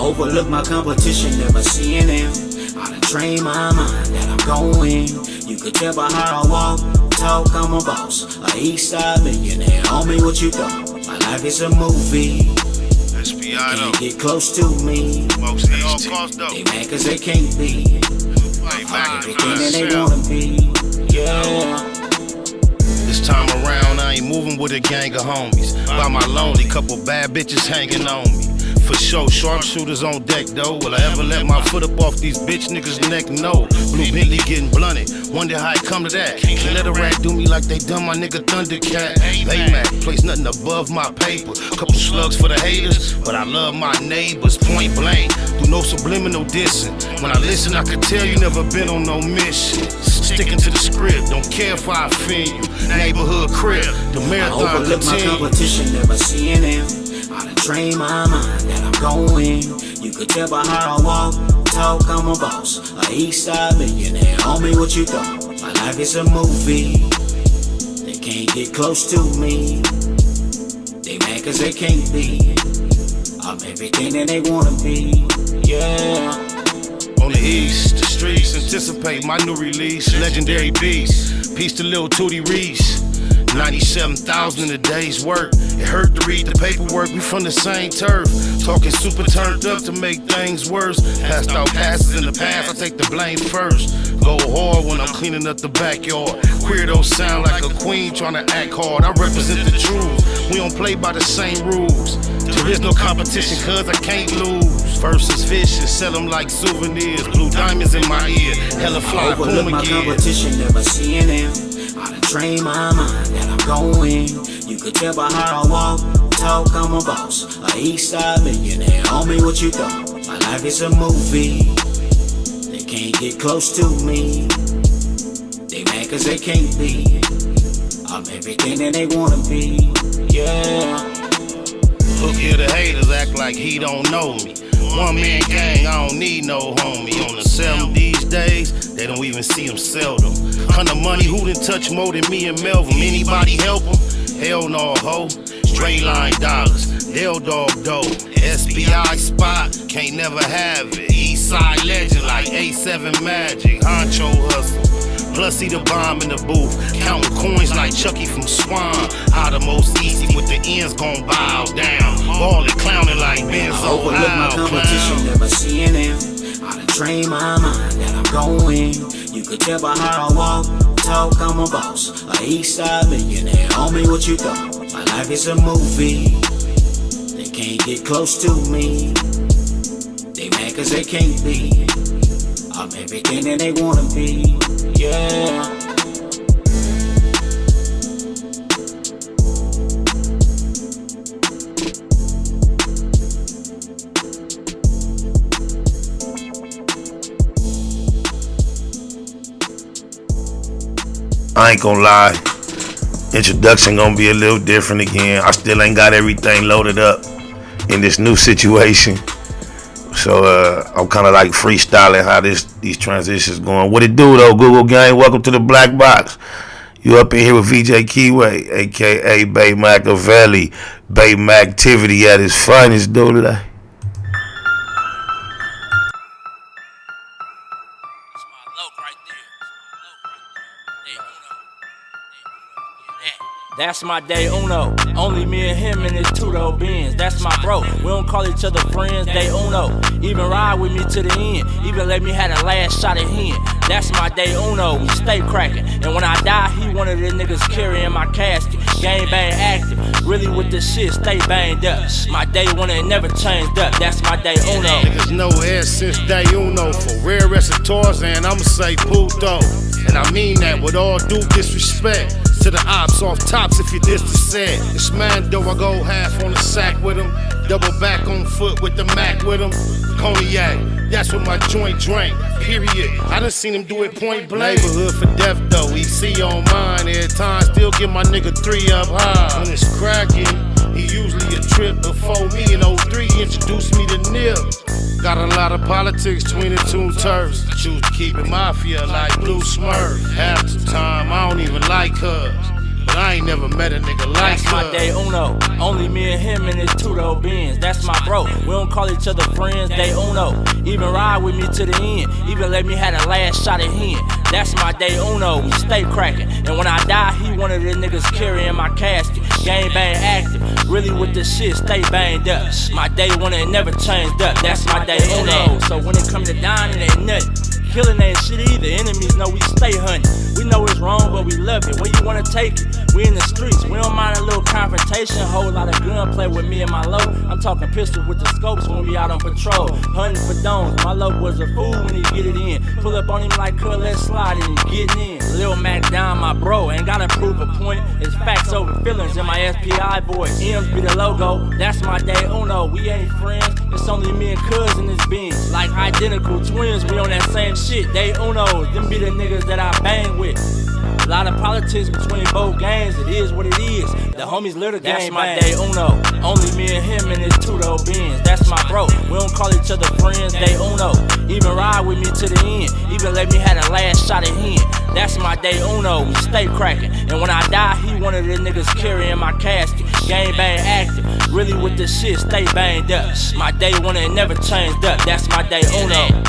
overlook my competition, never seeing them. I done trained my mind that I'm going. You could tell by how I walk, talk, I'm a boss. A east side millionaire, homie, what you thought? My life is a movie. Can't get close to me. They mad cause they can't be. Everything that they wanna be. Yeah. This time around, I ain't moving with a gang of homies. By my lonely, couple bad bitches hanging on me. For sure, sharpshooters on deck though. Will I ever let my foot up off these bitch niggas' neck? No. Blue Bentley getting blunted. Wonder how it come to that. Can't let a rat do me like they done my nigga Thundercat. Baymac, place nothing above my paper. Couple slugs for the haters, but I love my neighbors. Point blank, do no subliminal dissing. When I listen, I can tell you never been on no mission. Sticking to the script, don't care if I offend you. Neighborhood crib, the marathon I overlook my competition, never seeing them. I done trained my mind that I'm going. You could tell by how I walk, talk, I'm a boss. A east side millionaire, homie, what you thought? My life is a movie. They can't get close to me. They mad cause they can't be. I'm everything that they wanna be. Yeah. On the east, the streets anticipate my new release. Legendary beast, peace to Lil Tootie Reese. 97,000 in a day's work. It hurt to read the paperwork, we from the same turf. Talking super turned up to make things worse. Passed out passes in the past, I take the blame first. Go hard when I'm cleaning up the backyard. Weirdos sound like a queen trying to act hard. I represent the truth, we don't play by the same rules. There is no competition cause I can't lose. Versus vicious, sell them like souvenirs. Blue diamonds in my ear, hella fly, overlook boom my again. competition, never seeing them. I done trained my mind that I'm going. You could tell by how I walk, talk, I'm a boss. A east side millionaire, homie, what you thought? My life is a movie. They can't get close to me. They mad cause they can't be. I'm everything that they wanna be. Yeah. Look here, the haters act like he don't know me. One man gang, I don't need no homie. On the 7 these days, they don't even see him seldom. Kind of money, who done touch more than me and Melvin? Anybody help him? Hell no, ho. Straight line dollars, they'll dog dough. SBI spot, can't never have it. East side legend like A7 Magic. Honcho hustle. Plus see the bomb in the booth, counting coins like Chucky from Swan. How the most easy with the ends gon' bow down. Ballin', clowning like Benzo. I overlook my competition, never seeing them. I done trained my mind that I'm going. You could tell by how I walk, talk, I'm a boss. A east side millionaire, homie, what you thought? My life is a movie. They can't get close to me. They mad cause they can't be. I'm everything that they wanna be. Yeah. I ain't gonna lie, introduction gonna be a little different again. I still ain't got everything loaded up in this new situation. So I'm kind of like freestyling how these transitions going. What it do though, Google gang? Welcome to the Black Box. You up in here with VJ Keyway, aka Bay Machiavelli, Bay Mactivity at his finest, dude. That's my day uno. Only me and him in his two-door Benz. That's my bro. We don't call each other friends, day uno. Even ride with me to the end. Even let me have the last shot at him. That's my day uno. We stay cracking. And when I die, he one of the niggas carrying my casket. Gang bang active. Really with the shit, stay banged up. My day one ain't never changed up. That's my day uno. Niggas know it since day uno. For rare recitors, and I'ma say puto. And I mean that with all due disrespect to the ops off tops if you diss the set. This man though, I go half on the sack with him. Double back on foot with the Mac with him. Cognac, that's what my joint drank, period. I done seen him do it point blank. Neighborhood for death though, EC on mine. Every time still give my nigga 3 up high. When it's cracking, he usually a trip before me. In 03 introduced me to Nip. Got a lot of politics between the two turfs. Choose to keep it mafia like Blue Smurf. Half the time I don't even like her. but I ain't never met a nigga like That's my day uno. Only me and him in his two-door Benz. That's my bro. We don't call each other friends, day uno. Even ride with me to the end. Even let me have the last shot at him. That's my day uno. We stay cracking. And when I die, he one of the niggas carrying my casket. Gang bang active. Really with the shit, stay banged up. My day one ain't never changed up. That's my day uno. So when it come to dying, it ain't nothing. Killing ain't shit either. Enemies know we stay hunting. We know it's wrong, but we love it. Where you wanna take it? We in the streets. We don't mind a little confrontation. Whole lot of gunplay with me and my low. I'm talking pistol with the scopes when we out on patrol. Hunting for domes. My low was a fool when he get it in. Pull up on him like cut, let's slide it and getting in. Lil Mac down, my bro. Ain't gotta prove a point. It's facts over feelings in my SPI voice. M's be the logo. That's my day uno. We ain't friends. It's only me and cuz in this Benz. Like identical twins. We on that same shit. Day unos. Them be the niggas that I bang with. A lot of politics between both gangs, it is what it is. The homies live the game. That's my day uno. Only me and him in his two-door Benz. That's my bro. We don't call each other friends, day uno. Even ride with me to the end. Even let me have the last shot at him. That's my day uno. We stay cracking. And when I die, he one of the niggas carrying my casket. Gang bang active. Really with the shit, stay banged up. My day one ain't never changed up. That's my day uno.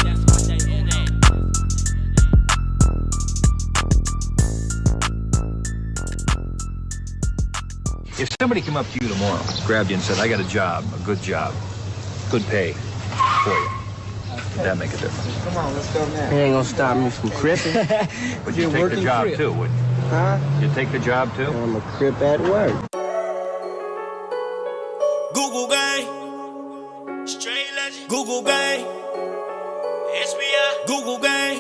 If somebody came up to you tomorrow, grabbed you and said, I got a job, a good pay for you, would that make a difference? Come on, let's go now. It ain't gonna stop me from cripping. Would you take the job too, wouldn't you? Huh? You'd take the job too? I'm a crip at work. Google gang, straight legend. Google gang, SBI. Google gang,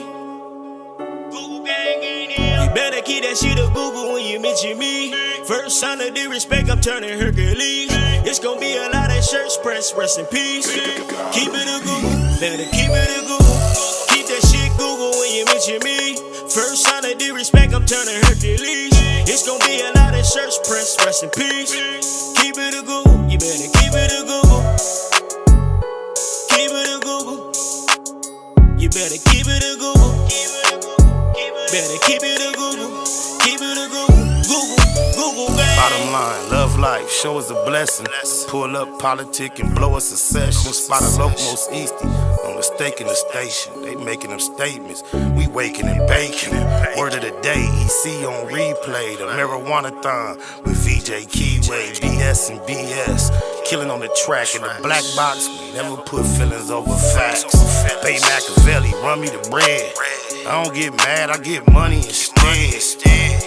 Google gang in here. You better keep that shit up Google when you mention me. First sign of disrespect, I'm turning Hercules. It's gonna be a lot of shirts pressed, rest in peace. Keep it a Google, better keep it a Google. Keep that shit Google when you mention me. First sign of disrespect, I'm turning Hercules. It's gonna be a lot of shirts pressed, rest in peace. Keep it a Google, you better keep it a Google. Keep it a Google. You better keep it a Google. Better keep it a Google. Keep it a Google. Google gang. Bottom line, love life, show us a blessing. Pull up politic and blow us a session. Spot a locomost easty on the stake in the station. They making them statements. We waking and baking. Word of the day, EC on replay. The marijuana-thon with VJ Keyway, BS and BS. Killing on the track in the black box. We never put feelings over facts. Bay Machiavelli, run me the bread. I don't get mad, I get money instead.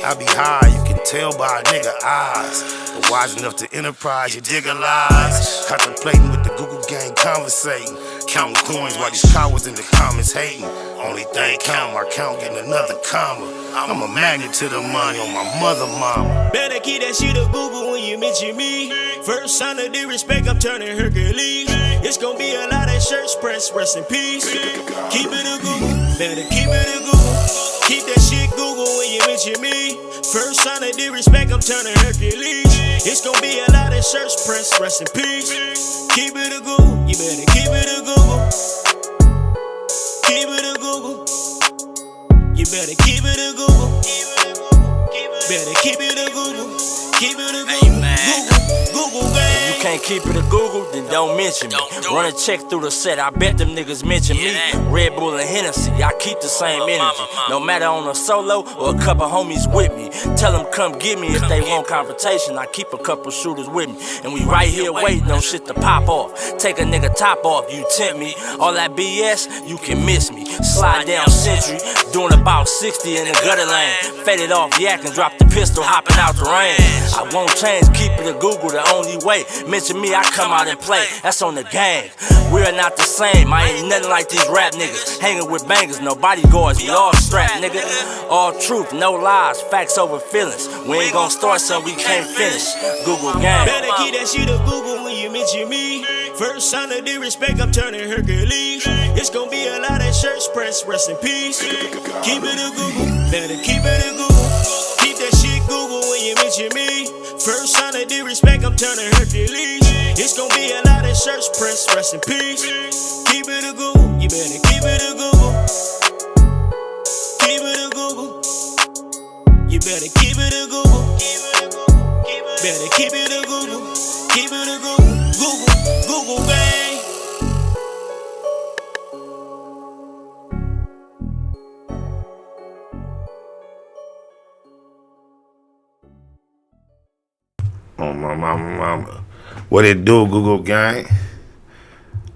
I be high, you can tell by a nigga eyes. But wise enough to enterprise, you dig a lies. Contemplating with the Google gang, conversating. Counting coins while these cowards in the comments hating. Only thing count, my count getting another comma. I'm a magnet to the money on my mother mama. Better keep that shit up Google when you mention me. First sign of disrespect, I'm turning Hercules. It's gonna be a lot of shirts pressed, rest in peace. Keep it a Google, better keep it a Google. Keep that shit Google when you mention me. First sign of disrespect, I'm turning Hercules. It's gonna be a lot of shirts pressed, rest in peace. Keep it a Google, you better keep it a Google. Keep it a Google. You better keep it a Google. Better keep it a Google. Keep it a Google. Google gang. You can't keep it a Google, then don't mention me. Run a check through the set, I bet them niggas mention me. Red Bull and Hennessy, I keep the same energy. No matter on a solo or a couple homies with me. Tell them come get me if they want confrontation. I keep a couple shooters with me. And we right here waiting on shit to pop off. Take a nigga top off, you tempt me. All that BS, you can miss me. Slide down Century, doing about 60 in the gutter lane. Faded off yak and drop the pistol, hopping out the rain. I won't change, keep it a Google, the only way. Mention me, I come out and play. That's on the gang. We are not the same. I ain't nothing like these rap niggas. Hanging with bangers, no bodyguards. We all strapped, nigga. All truth, no lies. Facts over feelings. We ain't gonna start something we can't finish. Google gang. Better keep that shit up Google when you mention me. First sign of disrespect, I'm turning Hercules. It's gonna be a lot of shirts pressed, rest in peace. Keep it a Google. Better keep it a Google. Keep that shit Google when you mention me. First sign of disrespect, I'm turning Hercules. It's gonna be a lot of shirts pressed, rest in peace. Keep it a Google, you better keep it a Google. Keep it a Google. You better keep it a Google. Better keep it a Google. Keep it a Google. Google gang. Oh, my mama. What it do, Google gang?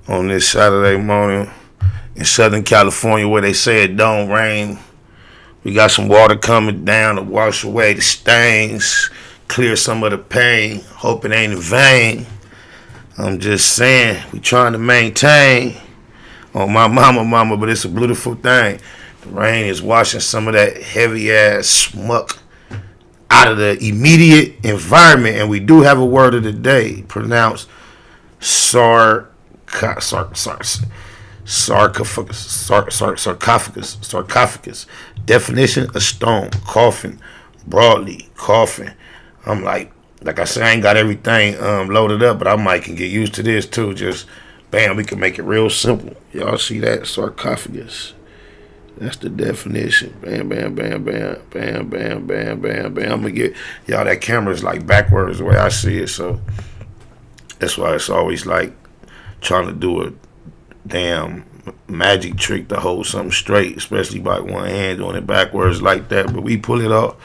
On this Saturday morning in Southern California where they say it don't rain. We got some water coming down to wash away the stains, clear some of the pain. Hope it ain't in vain. I'm just saying, we trying to maintain. On my mama, but it's a beautiful thing. The rain is washing some of that heavy ass smuck out of the immediate environment, and we do have a word of the day, pronounced sarcophagus. Definition: a stone, coffin, broadly, coffin. I'm like I said, I ain't got everything loaded up, but I might can get used to this too. Just bam, we can make it real simple. Y'all see that? Sarcophagus. That's the definition. Bam, bam, bam, bam, bam, bam, bam, bam, bam. I'm gonna get y'all, that camera's like backwards the way I see it, so that's why it's always like trying to do a damn magic trick to hold something straight, especially by one hand doing it backwards like that. But we pull it off.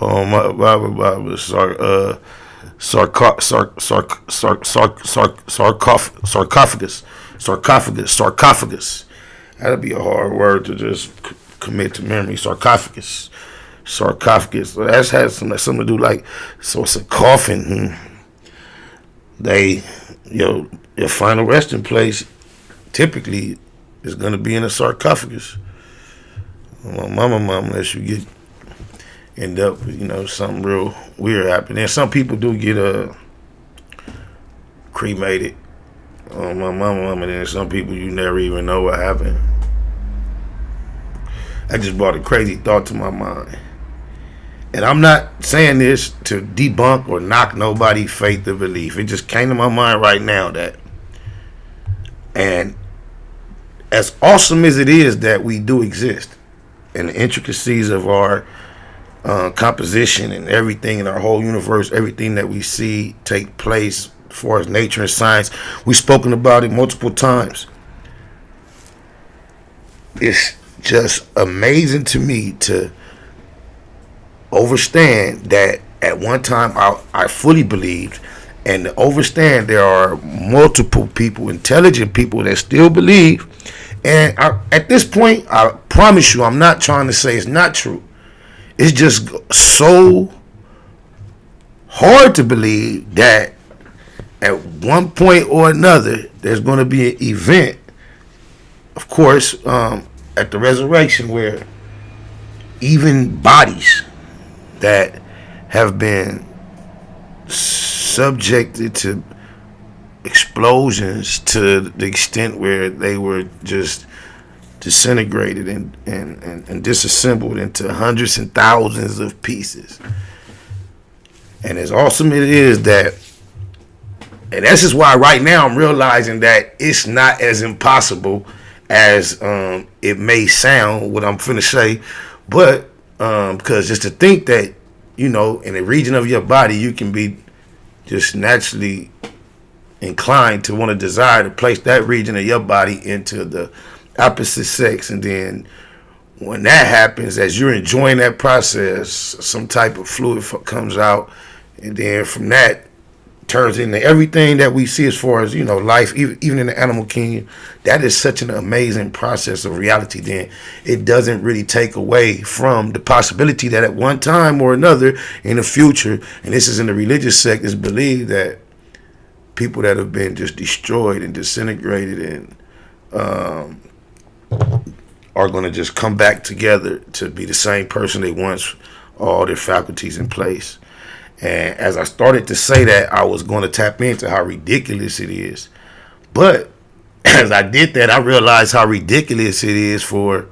Oh my sarcophagus. That'd be a hard word to just commit to memory. Sarcophagus. So that has something to do like, so it's a coffin. Your final resting place typically is gonna be in a sarcophagus. Well, mama, unless you end up with, something real weird happening. And some people do get cremated. Oh, my mama, and then some people you never even know what happened. I just brought a crazy thought to my mind. And I'm not saying this to debunk or knock nobody's faith or belief. It just came to my mind right now and as awesome as it is that we do exist, and the intricacies of our composition and everything in our whole universe, everything that we see take place as far as nature and science, we've spoken about it multiple times. It's just amazing to me to understand that at one time I fully believed, and to understand there are multiple people, intelligent people that still believe. And at this point, I promise you, I'm not trying to say it's not true. It's just so hard to believe that at one point or another, there's going to be an event, of course, at the resurrection, where even bodies that have been subjected to explosions to the extent where they were just disintegrated and disassembled into hundreds and thousands of pieces. And as awesome it is that, and this is why right now I'm realizing that it's not as impossible as it may sound, what I'm finna say, but because just to think that, in a region of your body, you can be just naturally inclined to want to desire to place that region of your body into the opposite sex, and then when that happens, as you're enjoying that process, some type of fluid comes out, and then from that turns into everything that we see as far as life, even in the animal kingdom. That is such an amazing process of reality. Then it doesn't really take away from the possibility that at one time or another in the future, and this is in the religious sect, is believed that people that have been just destroyed and disintegrated and are going to just come back together to be the same person they once, all their faculties in place. And as I started to say that, I was going to tap into how ridiculous it is. But as I did that, I realized how ridiculous it is for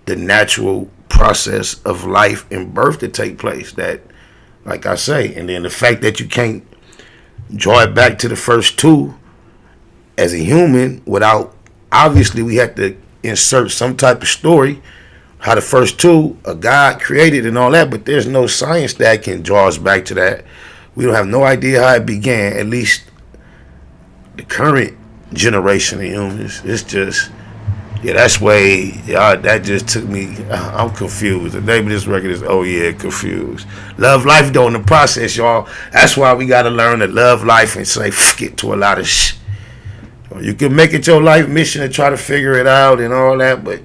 the natural process of life and birth to take place. That, like I say, and then the fact that you can't draw it back to the first two as a human without, obviously we had to insert some type of story how the first two, a God created and all that, but there's no science that can draw us back to that. We don't have no idea how it began, at least the current generation of humans. It's just, yeah, that's way, that just took me, I'm confused. The name of this record is, oh yeah, Confused. Love life though in the process, y'all. That's why we got to learn to love life and say, fuck it to a lot of shit. You can make it your life mission and try to figure it out and all that, but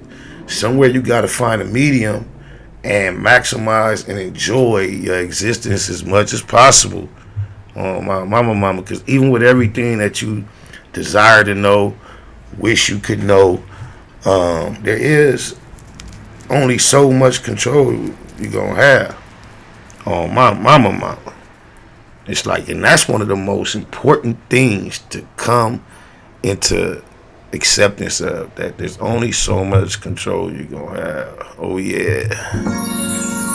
somewhere you got to find a medium and maximize and enjoy your existence as much as possible. Oh, my mama, because even with everything that you desire to know, wish you could know, there is only so much control you're going to have. Oh, my mama. It's like, and that's one of the most important things to come into acceptance of, that there's only so much control you're gonna have. Oh yeah.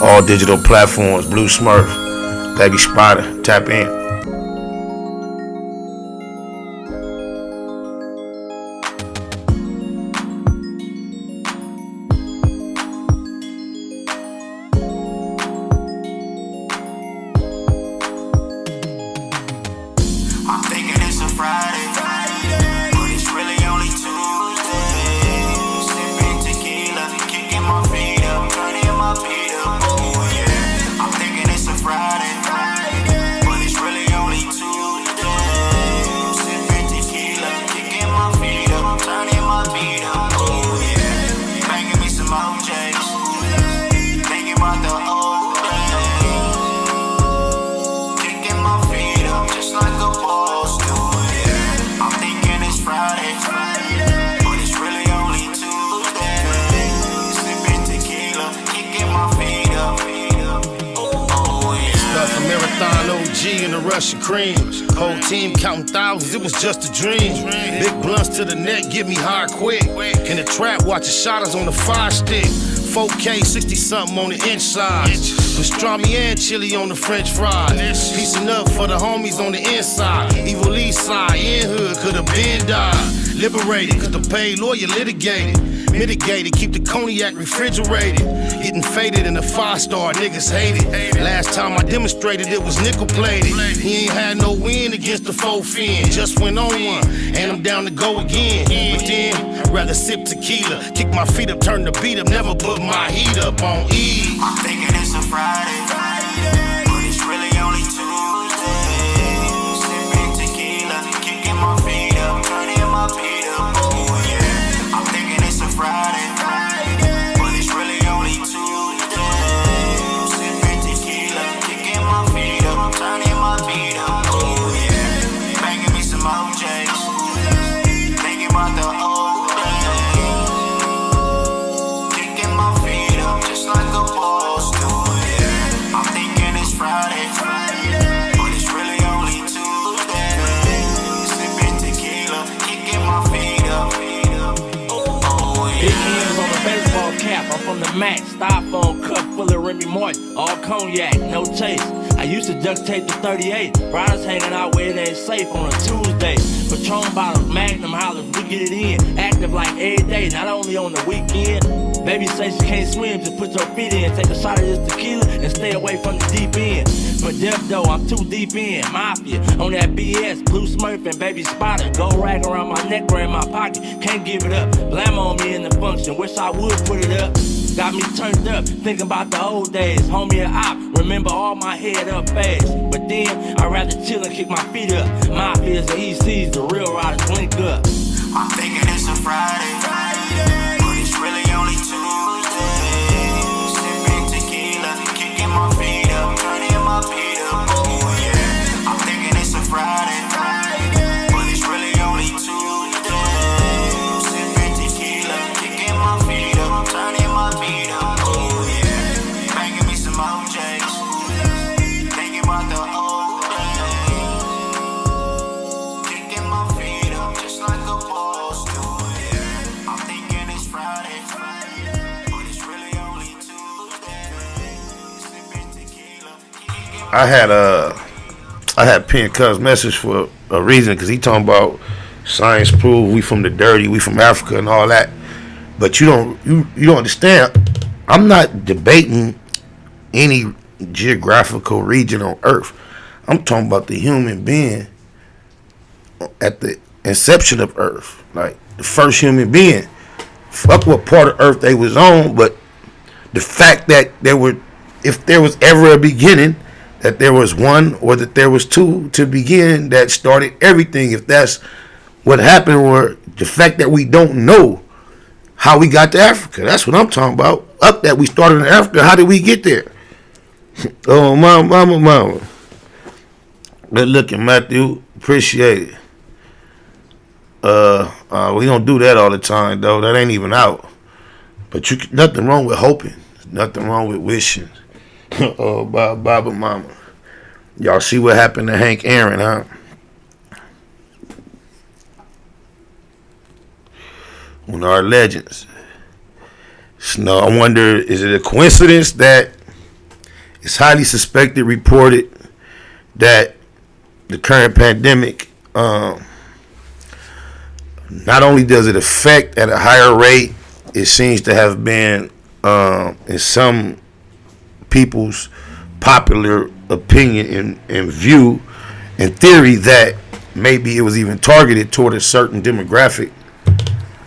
All digital platforms, Blue Smurf, Baby Spider, tap in. I'm thinking it's a Friday, but it's really only Tuesday. Sipping tequila, kicking my feet up, turning my feet up. Oh yeah. I'm thinking it's a Friday, but it's really only Tuesday. Sipping tequila, kicking my feet up, turning my feet up. Oh yeah. Banging me some OJs, thinking about the old days. Kicking my feet up just like a ball. Friday, but it's really only Tuesday. Sipping tequila, kicking my feet up. Oh yeah. Stuff a marathon OG and the Russian cream. Whole team counting thousands, it was just a dream. Big blunts to the neck, get me high quick. In the trap, watching shotters on the 5-stick. 4K, 60-something on the inside. Pastrami and chili on the French fries. Piecing up for the homies on the inside. Evil East side, in hood, could've been died. Liberated, cause the paid lawyer litigated. Mitigated, keep the cognac refrigerated. Getting faded in a 5-star, niggas hate it. Last time I demonstrated it was nickel plated. He ain't had no win against the 4 fin. Just went on one, and I'm down to go again. But then, I'd rather sip tequila. Kick my feet up, turn the beat up, never put my heat up on E. I'm thinking it's a Friday, but it's really only Tuesday. Sipping tequila, kicking my feet up, turning my feet up. Oh yeah. I'm thinking it's a Friday, but it's really only Tuesday. Sipping tequila, kicking my feet up, turning my feet up. Oh yeah. Banging me some OJs, thinking about the old days. Kicking my feet up just like a boss do. Yeah. I'm thinking it's Friday, but it's really only Tuesday. Sipping tequila, kicking my feet up. Oh Big yeah. M's on a baseball cap, I'm from the Mac. Styrofoam cup full of Remy Martin, all cognac, no chase. I used to duct tape the 38. Riders hanging out where it ain't safe on a Tuesday. Patron bottles, Magnum hollers, we get it in. Active like every day, not only on the weekend. Baby say she can't swim, just put your feet in. Take a shot of this tequila and stay away from the deep end. For depth though, I'm too deep in. Mafia, on that BS, Blue Smurf and Baby Spider. Gold rag around my neck or in my pocket, can't give it up. Blam on me in the function, wish I would put it up. Got me turned up, thinking about the old days. Homie and op, remember all my head up fast. But then, I'd rather chill and kick my feet up. Mafias and ECs, the real riders link up. I'm thinking it's a Friday, but it's really only Tuesday. Sipping tequila, kicking my feet up, turning my feet up. Oh yeah. I'm thinking it's a Friday, but it's really only Tuesday. Sipping tequila, kicking my feet up, turning my feet up. Oh yeah. Banging me some OJs, thinking about the old days. Kicking my feet up just like a boss do. Yeah. I'm thinking it's Friday, but it's really only Tuesday. Sipping tequila, I had pinned Cuz message for a reason, because he talking about science prove we from the dirty, we from Africa and all that. But you don't understand. I'm not debating any geographical region on Earth. I'm talking about the human being at the inception of Earth, like the first human being. Fuck what part of Earth they was on, but the fact that if there was ever a beginning, that there was one or that there was two to begin that started everything. If that's what happened, or the fact that we don't know how we got to Africa, that's what I'm talking about. Up that we started in Africa, how did we get there? Oh, mama. Good looking, Matthew. Appreciate it. We don't do that all the time, though. That ain't even out. But nothing wrong with hoping. Nothing wrong with wishing. Oh, Baba Mama. Y'all see what happened to Hank Aaron, huh? One of our legends. So I wonder, is it a coincidence that it's highly suspected, reported that the current pandemic, not only does it affect at a higher rate, it seems to have been, in some people's popular opinion and view and theory, that maybe it was even targeted toward a certain demographic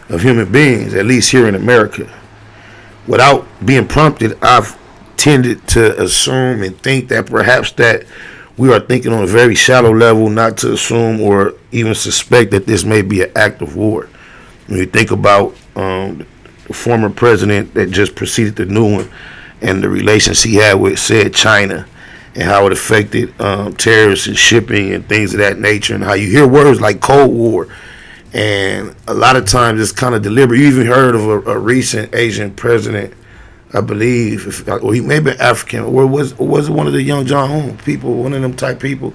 of human beings, at least here in America. Without being prompted, I've tended to assume and think that perhaps that we are thinking on a very shallow level, not to assume or even suspect that this may be an act of war. When you think about the former president that just preceded the new one and the relations he had with said China and how it affected tariffs and shipping and things of that nature, and how you hear words like Cold War, and a lot of times it's kind of deliberate. You even heard of a recent Asian president, I believe, or he may be African, or was it one of the Young Jong-un people, one of them type people?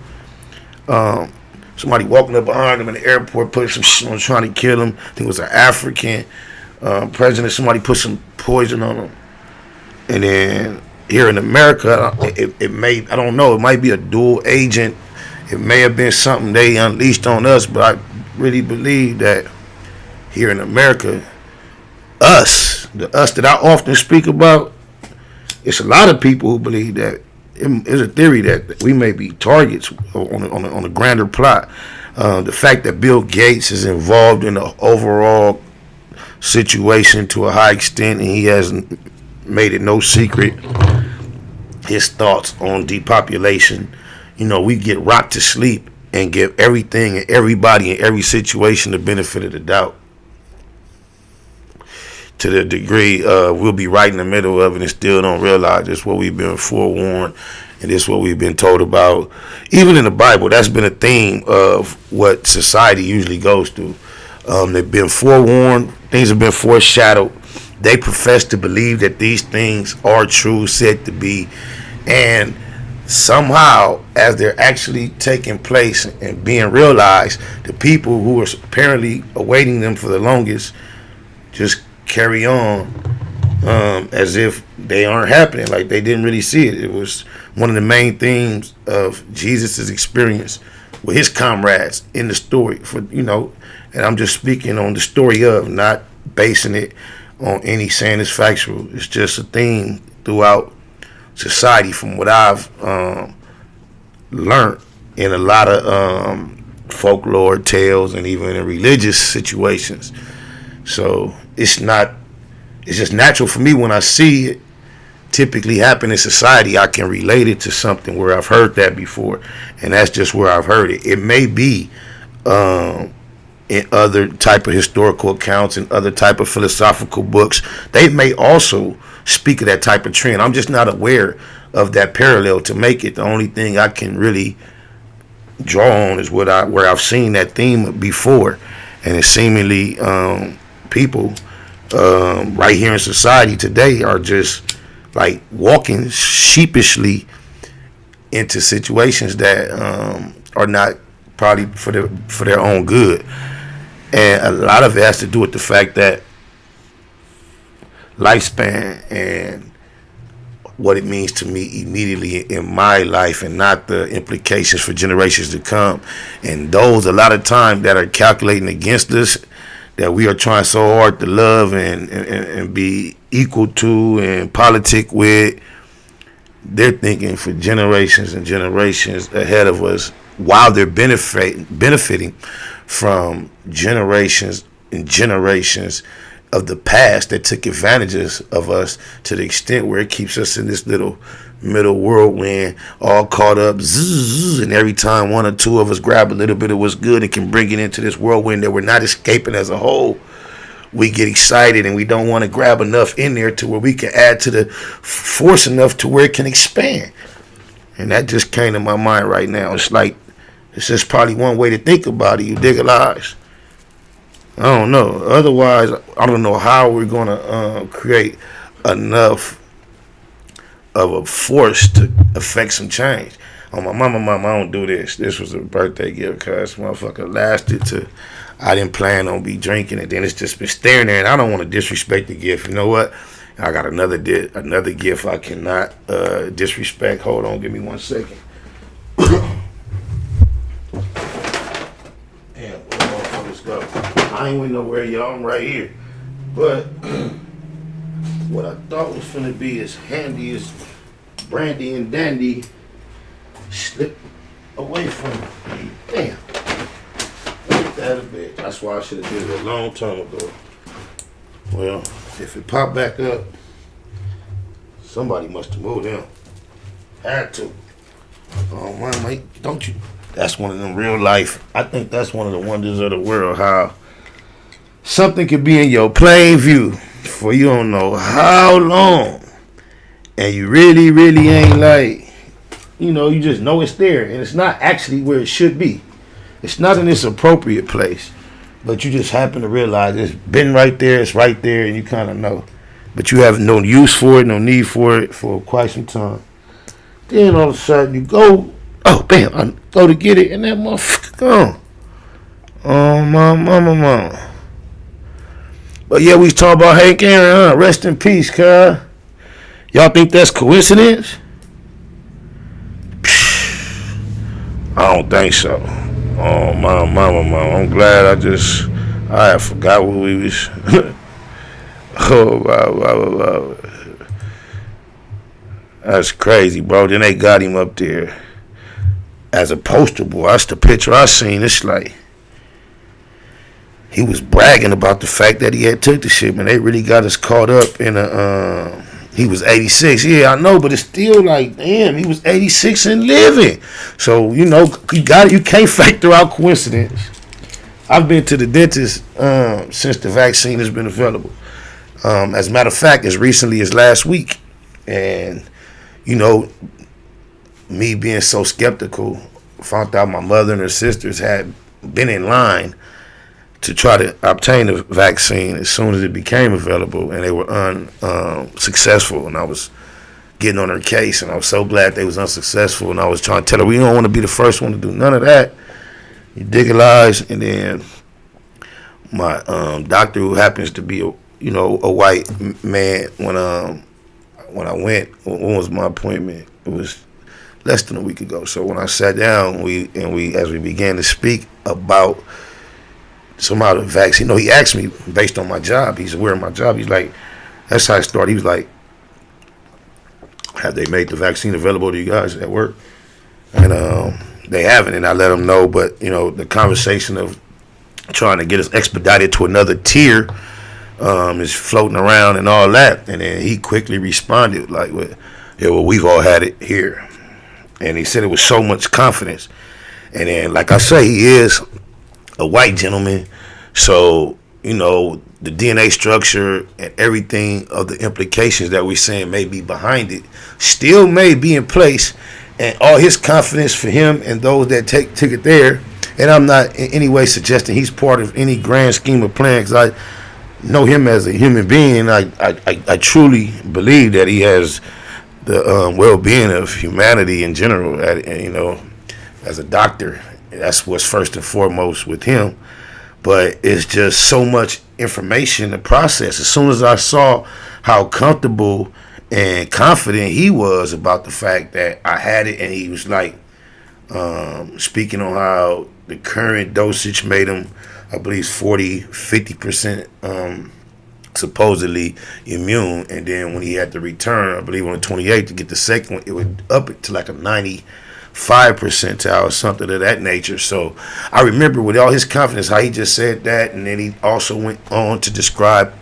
Somebody walking up behind him in the airport, put some shit on, trying to kill him. I think it was an African president. Somebody put some poison on him. And then here in America, it may, I don't know, it might be a dual agent. It may have been something they unleashed on us, but I really believe that here in America, the us that I often speak about, it's a lot of people who believe that there's a theory that we may be targets on a grander plot. The fact that Bill Gates is involved in the overall situation to a high extent, and he hasn't made it no secret his thoughts on depopulation. You know, we get rocked to sleep and give everything and everybody in every situation the benefit of the doubt. To the degree we'll be right in the middle of it and still don't realize it's what we've been forewarned, and it's what we've been told about. Even in the Bible, that's been a theme of what society usually goes through. They've been forewarned, things have been foreshadowed. They profess to believe that these things are true, said to be, and somehow, as they're actually taking place and being realized, the people who are apparently awaiting them for the longest just carry on as if they aren't happening, like they didn't really see it. It was one of the main themes of Jesus's experience with his comrades in the story, and I'm just speaking on the story of, not basing it on any saying it's factual. It's just a theme throughout society from what I've learned in a lot of folklore tales and even in religious situations. So it's just natural for me when I see it typically happen in society. I can relate it to something where I've heard that before, and that's just where I've heard it. It may be in other type of historical accounts and other type of philosophical books. They may also speak of that type of trend. I'm just not aware of that parallel to make it. The only thing I can really draw on is where I've seen that theme before, and it's seemingly people right here in society today are just like walking sheepishly into situations that are not probably for their own good. And a lot of it has to do with the fact that lifespan and what it means to me immediately in my life, and not the implications for generations to come. And those, a lot of time, that are calculating against us, that we are trying so hard to love and be equal to and politic with, they're thinking for generations and generations ahead of us while they're benefiting from generations and generations of the past that took advantages of us to the extent where it keeps us in this little middle whirlwind, all caught up, zzz, and every time one or two of us grab a little bit of what's good and can bring it into this whirlwind that we're not escaping as a whole, we get excited and we don't want to grab enough in there to where we can add to the force enough to where it can expand. And that just came to my mind right now. It's like, it's just probably one way to think about it. You dig it, lies? I don't know. Otherwise, I don't know how we're going to create enough of a force to affect some change. Oh, my mama, I don't do this. This was a birthday gift because motherfucker lasted to, I didn't plan on be drinking it. Then it's just been staring there, and I don't want to disrespect the gift. You know what? I got another gift I cannot disrespect. Hold on, give me 1 second. Damn, where motherfuckers go? I ain't went nowhere, y'all. I'm right here. But what I thought was finna be as handy as brandy and dandy slipped away from me. Damn. Ain't that a bitch? That's why I should have did it a long time ago. Well, if it popped back up, somebody must have moved him. Had to. Oh man, mate, don't you? That's one of them real life. I think that's one of the wonders of the world, how something could be in your plain view for you don't know how long, and you really, really ain't like, you know, you just know it's there, and it's not actually where it should be. It's not in its appropriate place, but you just happen to realize it's been right there, it's right there, and you kind of know. But you have no use for it, no need for it for quite some time. Then all of a sudden you go, oh, bam, I go to get it, and that motherfucker gone. Oh, my mama. But yeah, we was talking about Hank Aaron, huh? Rest in peace, cuz. Y'all think that's coincidence? I don't think so. Oh, my mama. I'm glad I forgot what we was. Oh, wow. That's crazy, bro. Then they got him up there as a poster boy. That's the picture I seen. It's like he was bragging about the fact that he had took the shit, man. They really got us caught up in a. He was 86. Yeah, I know, but it's still like, damn, he was 86 and living. So you know, you can't factor out coincidence. I've been to the dentist since the vaccine has been available. As a matter of fact, as recently as last week, and you know, me being so skeptical, found out my mother and her sisters had been in line to try to obtain the vaccine as soon as it became available, and they were unsuccessful. And I was getting on her case, and I was so glad they was unsuccessful. And I was trying to tell her, we don't want to be the first one to do none of that. You dig it, lies. And then my doctor, who happens to be a white man, when I went, when was my appointment? It was less than a week ago. So when I sat down, as we began to speak about somehow the vaccine, he asked me based on my job. He's aware of my job. He's like, that's how it started. He was like, have they made the vaccine available to you guys at work? And they haven't, and I let him know. But the conversation of trying to get us expedited to another tier is floating around and all that. And then he quickly responded like, well, we've all had it here. And he said it with so much confidence. And then, like I say, he is a white gentleman. So, the DNA structure and everything of the implications that we're saying may be behind it still may be in place. And all his confidence for him and those that took it there. And I'm not in any way suggesting he's part of any grand scheme of plan, because I know him as a human being. I truly believe that he has the well-being of humanity in general. As a doctor, that's what's first and foremost with him. But it's just so much information to process. As soon as I saw how comfortable and confident he was about the fact that I had it, and he was like speaking on how the current dosage made him, I believe, 50% supposedly immune. And then when he had to return, I believe on the 28th to get the second one, it would up it to like a 95 percentile or something of that nature. So I remember with all his confidence how he just said that, and then he also went on to describe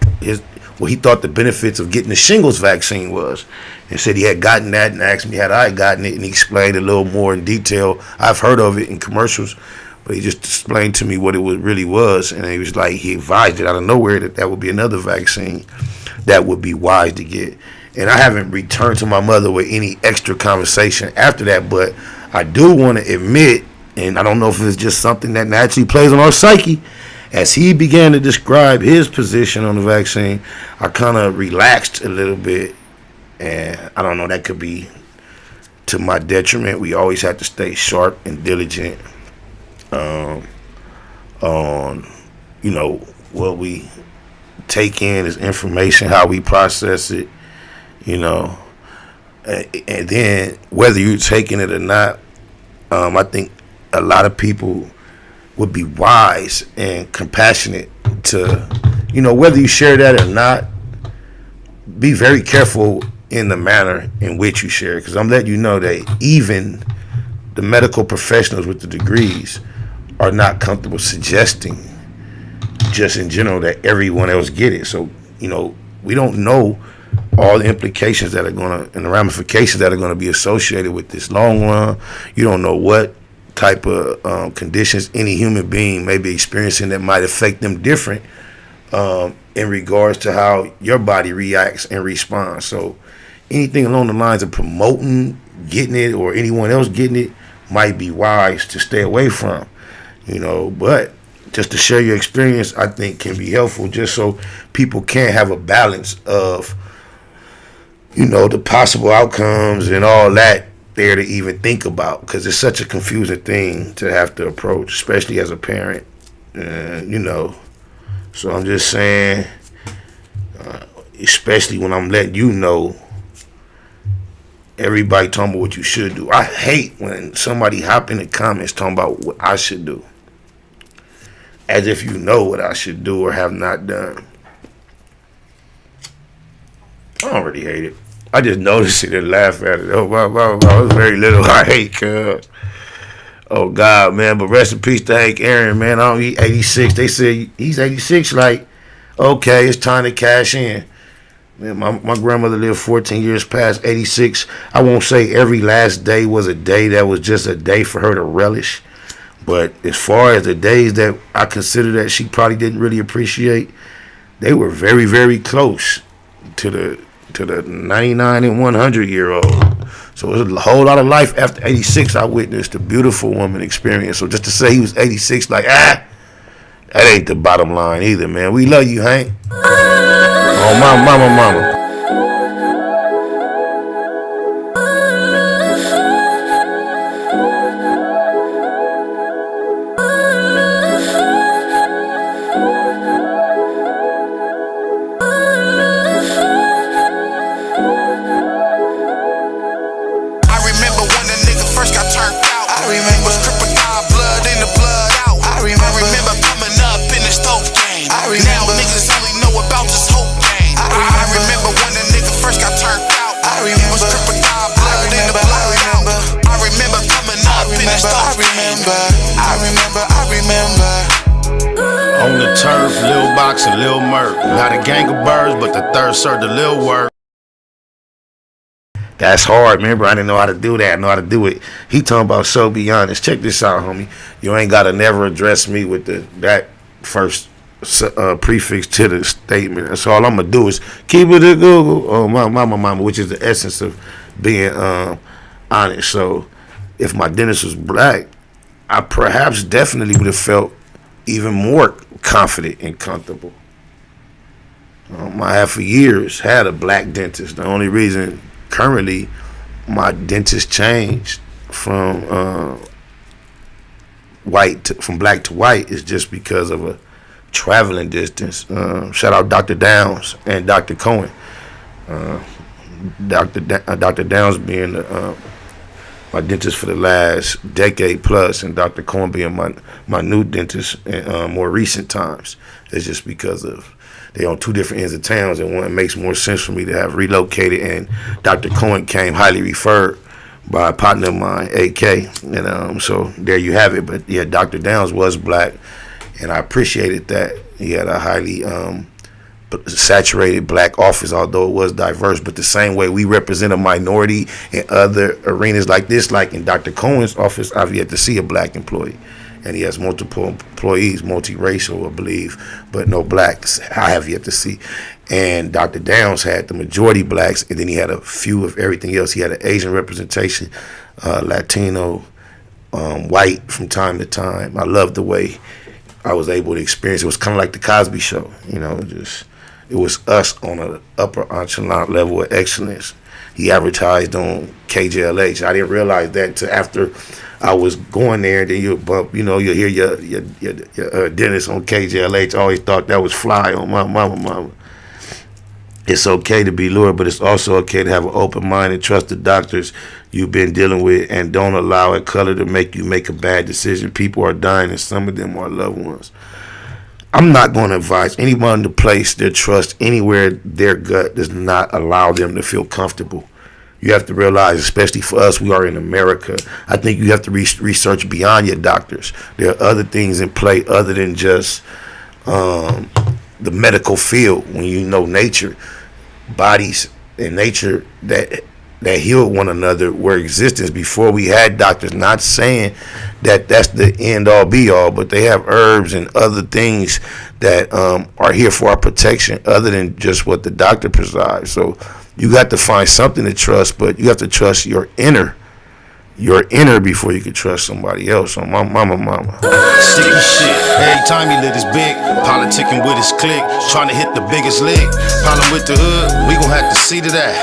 what he thought the benefits of getting the shingles vaccine was, and said he had gotten that, and asked me had I gotten it, and he explained a little more in detail. I've heard of it in commercials, but he just explained to me what it really was, and he was like, he advised it out of nowhere that would be another vaccine that would be wise to get. And I haven't returned to my mother with any extra conversation after that, but I do want to admit, and I don't know if it's just something that naturally plays on our psyche, as he began to describe his position on the vaccine, I kind of relaxed a little bit, and I don't know, that could be to my detriment. We always have to stay sharp and diligent on, you know, what we take in as information, how we process it, you know, and then whether you're taking it or not, I think a lot of people would be wise and compassionate to, you know, whether you share that or not, be very careful in the manner in which you share it, because I'm letting you know that even the medical professionals with the degrees are not comfortable suggesting just in general that everyone else get it. So, you know, we don't know all the implications that are going to, and the ramifications that are going to be associated with this long run. You don't know what type of conditions any human being may be experiencing that might affect them different in regards to how your body reacts and responds. So anything along the lines of promoting getting it or anyone else getting it might be wise to stay away from, you know. But just to share your experience, I think can be helpful, just so people can have a balance of, you know, the possible outcomes and all that there to even think about, because it's such a confusing thing to have to approach, especially as a parent, you know. So I'm just saying, especially when I'm letting you know, everybody talking about what you should do. I hate when somebody hop in the comments talking about what I should do, as if you know what I should do or have not done. I don't really hate it. I just noticed it and laugh at it. Oh, wow. It's very little I hate, cuz. Oh, God, man. But rest in peace to Hank Aaron, man. He's 86. They said he's 86. Like, okay, it's time to cash in. Man, my grandmother lived 14 years past 86. I won't say every last day was a day that was just a day for her to relish. But as far as the days that I consider that she probably didn't really appreciate, they were very, very close to the 99 and 100-year-old. So it was a whole lot of life after 86. I witnessed a beautiful woman experience. So just to say he was 86, like, that ain't the bottom line either, man. We love you, Hank. Oh, mama. On the turf, Lil Box and Lil Merc. Not a gang of birds, but the third served the Lil work. That's hard, remember? I didn't know how to do that. I know how to do it. He talking about so be honest. Check this out, homie. You ain't gotta never address me with that first prefix to the statement. That's all I'm gonna do is keep it at Google. Oh, mama, which is the essence of being honest. So if my dentist was black, I perhaps definitely would have felt even more confident and comfortable. I have for years had a black dentist. The only reason currently my dentist changed from from black to white is just because of a traveling distance. Shout out Dr. Downs and Dr. Cohen. Dr. Downs being the my dentist for the last decade plus, and Dr. Cohen being my new dentist in more recent times. It's just because of they on two different ends of towns, and one makes more sense for me to have relocated. And Dr. Cohen came highly referred by a partner of mine, AK, and so there you have it. But yeah, Dr. Downs was black, and I appreciated that. He had a highly saturated black office, although it was diverse. But the same way we represent a minority in other arenas like this, like in Dr. Cohen's office, I've yet to see a black employee. And he has multiple employees, multiracial, I believe, but no blacks I have yet to see. And Dr. Downs had the majority blacks, and then he had a few of everything else. He had an Asian representation, Latino, white from time to time. I loved the way I was able to experience it. It was kind of like the Cosby Show, it was us on an upper echelon level of excellence. He advertised on KJLH. I didn't realize that until after I was going there. Then you'll bump, you'll hear your dentist on KJLH. I always thought that was fly on my mama. It's okay to be lured, but it's also okay to have an open mind and trust the doctors you've been dealing with, and don't allow a color to make you make a bad decision. People are dying, and some of them are loved ones. I'm not going to advise anyone to place their trust anywhere their gut does not allow them to feel comfortable. You have to realize, especially for us, we are in America. I think you have to research beyond your doctors. There are other things in play other than just the medical field. When you know nature, bodies and nature that heal one another were existence before we had doctors. Not saying that that's the end all be all, but they have herbs and other things that are here for our protection other than just what the doctor presides. So you got to find something to trust, but you have to trust your inner before you can trust somebody else. So my mama. Sticky shit. Every time he lit his big, politicking with his clique, trying to hit the biggest lick. Problem with the hood, we gon' have to see to that.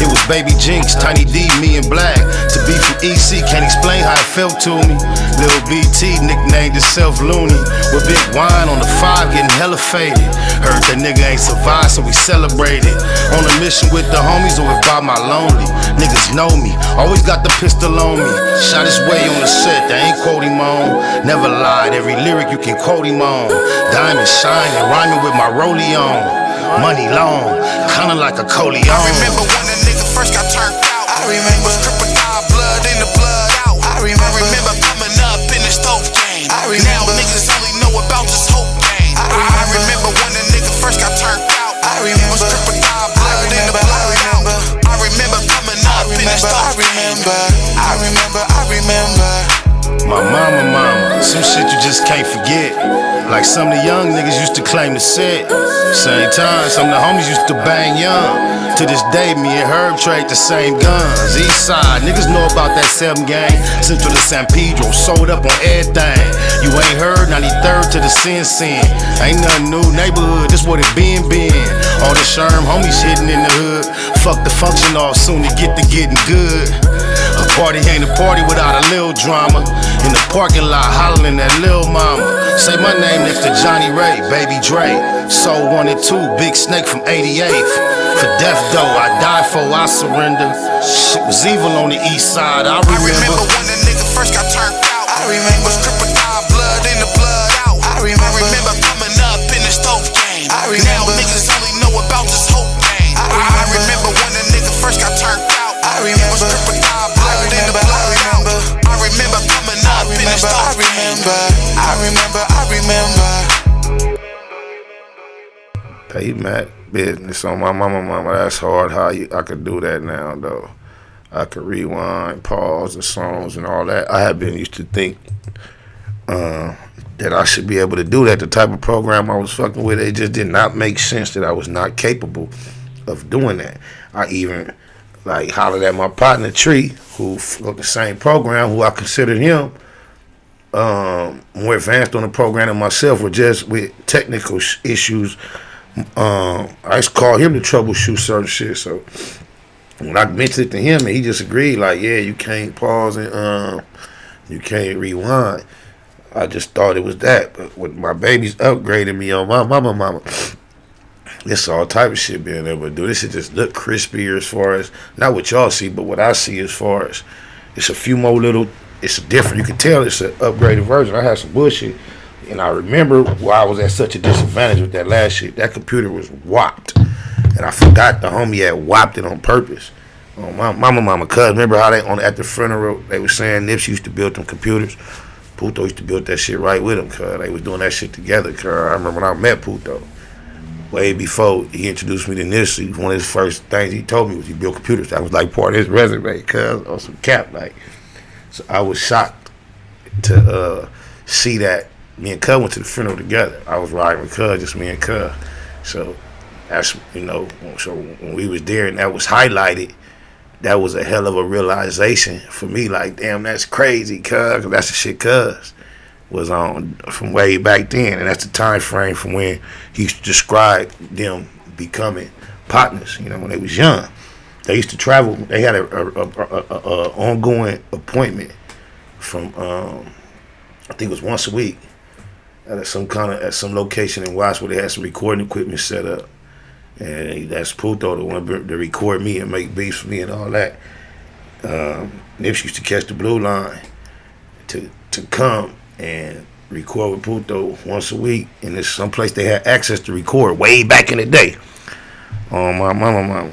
It was Baby Jinx, Tiny D, me and Black. To be from EC, can't explain how it felt to me. Lil BT nicknamed himself Looney. With big wine on the 5, getting hella faded. Heard that nigga ain't survived, so we celebrated. On a mission with the homies, or if by my lonely. Niggas know me, always got the pistol on me. Shot his way on the set, they ain't quote him on. Never lied, every lyric you can quote him on. Diamond shining, rhyming with my rollie on. Money long, kinda like a Coleon. I remember when a nigga first got turned out. I remember crocodile blood in the blood out. I remember coming up in the stove game. Now niggas only know about this hope game. I remember when a nigga first got turned out. I remember crocodile blood in the blood out. I remember coming up in the stove game. I remember. My mama, some shit you just can't forget. Like some of the young niggas used to claim to sit. Same time, some of the homies used to bang young. To this day, me and Herb trade the same guns. East side, niggas know about that 7 gang. Central to San Pedro, sold up on everything. You ain't heard, 93rd to the Sin. Ain't nothing new, neighborhood, this what it been. All the Sherm homies hitting in the hood. Fuck the function off soon to get to getting good. A party ain't a party without a little drama. In the parking lot, hollering at Lil Mama. Say my name next to Johnny Ray, Baby Dre. Soul 1 and 2, Big Snake from 88th. For death though, I die for, I surrender. Shit was evil on the east side, I remember when a nigga first got turned out. I remember crocodile blood in the blood out. I remember coming up in the stove game. Now niggas only know about this hope game. I remember when a nigga first got turned out. I remember crocodile blood in the blood out. I remember coming up in the stove game. I remember. Hey, Matt, business on my mama. That's hard how I could do that now, though. I could rewind, pause the songs and all that. I have been used to think that I should be able to do that. The type of program I was fucking with, it just did not make sense that I was not capable of doing that. I even hollered at my partner Tree, who wrote the same program, who I considered him more advanced on the program than myself, with technical issues. I used to call him to troubleshoot certain shit. So when I mentioned it to him, and he just agreed, yeah, you can't pause and you can't rewind. I just thought it was that. But with my babies upgrading me on my mama, it's all type of shit being able to do. This shit just look crispier as far as, not what y'all see, but what I see as far as It's a few more little. It's different. You can tell it's an upgraded version. I had some bullshit, and I remember why I was at such a disadvantage with that last shit. That computer was whopped, and I forgot the homie had whopped it on purpose. My mama, cousin. Remember how they at the funeral they were saying Nipsey used to build them computers. Puto used to build that shit right with him, cuz they was doing that shit together, cuz I remember when I met Puto. Way before he introduced me to Nipsey, one of his first things he told me was he built computers. That was like part of his resume, cuz on some cap, like. So I was shocked to see that me and Cuz went to the funeral together. I was riding with Cuz, just me and Cuz. So that's, so when we was there and that was highlighted, that was a hell of a realization for me. Like, damn, that's crazy, Cuz that's the shit Cuz was on from way back then, and that's the time frame from when he used to describe them becoming partners. When they was young, they used to travel. They had a ongoing appointment from I think it was once a week at some location in Watts where they had some recording equipment set up. And that's Puto, the one to record me and make beats for me and all that. Nipsey used to catch the blue line to come and record with Puto once a week. And there's some place they had access to record way back in the day. My mama.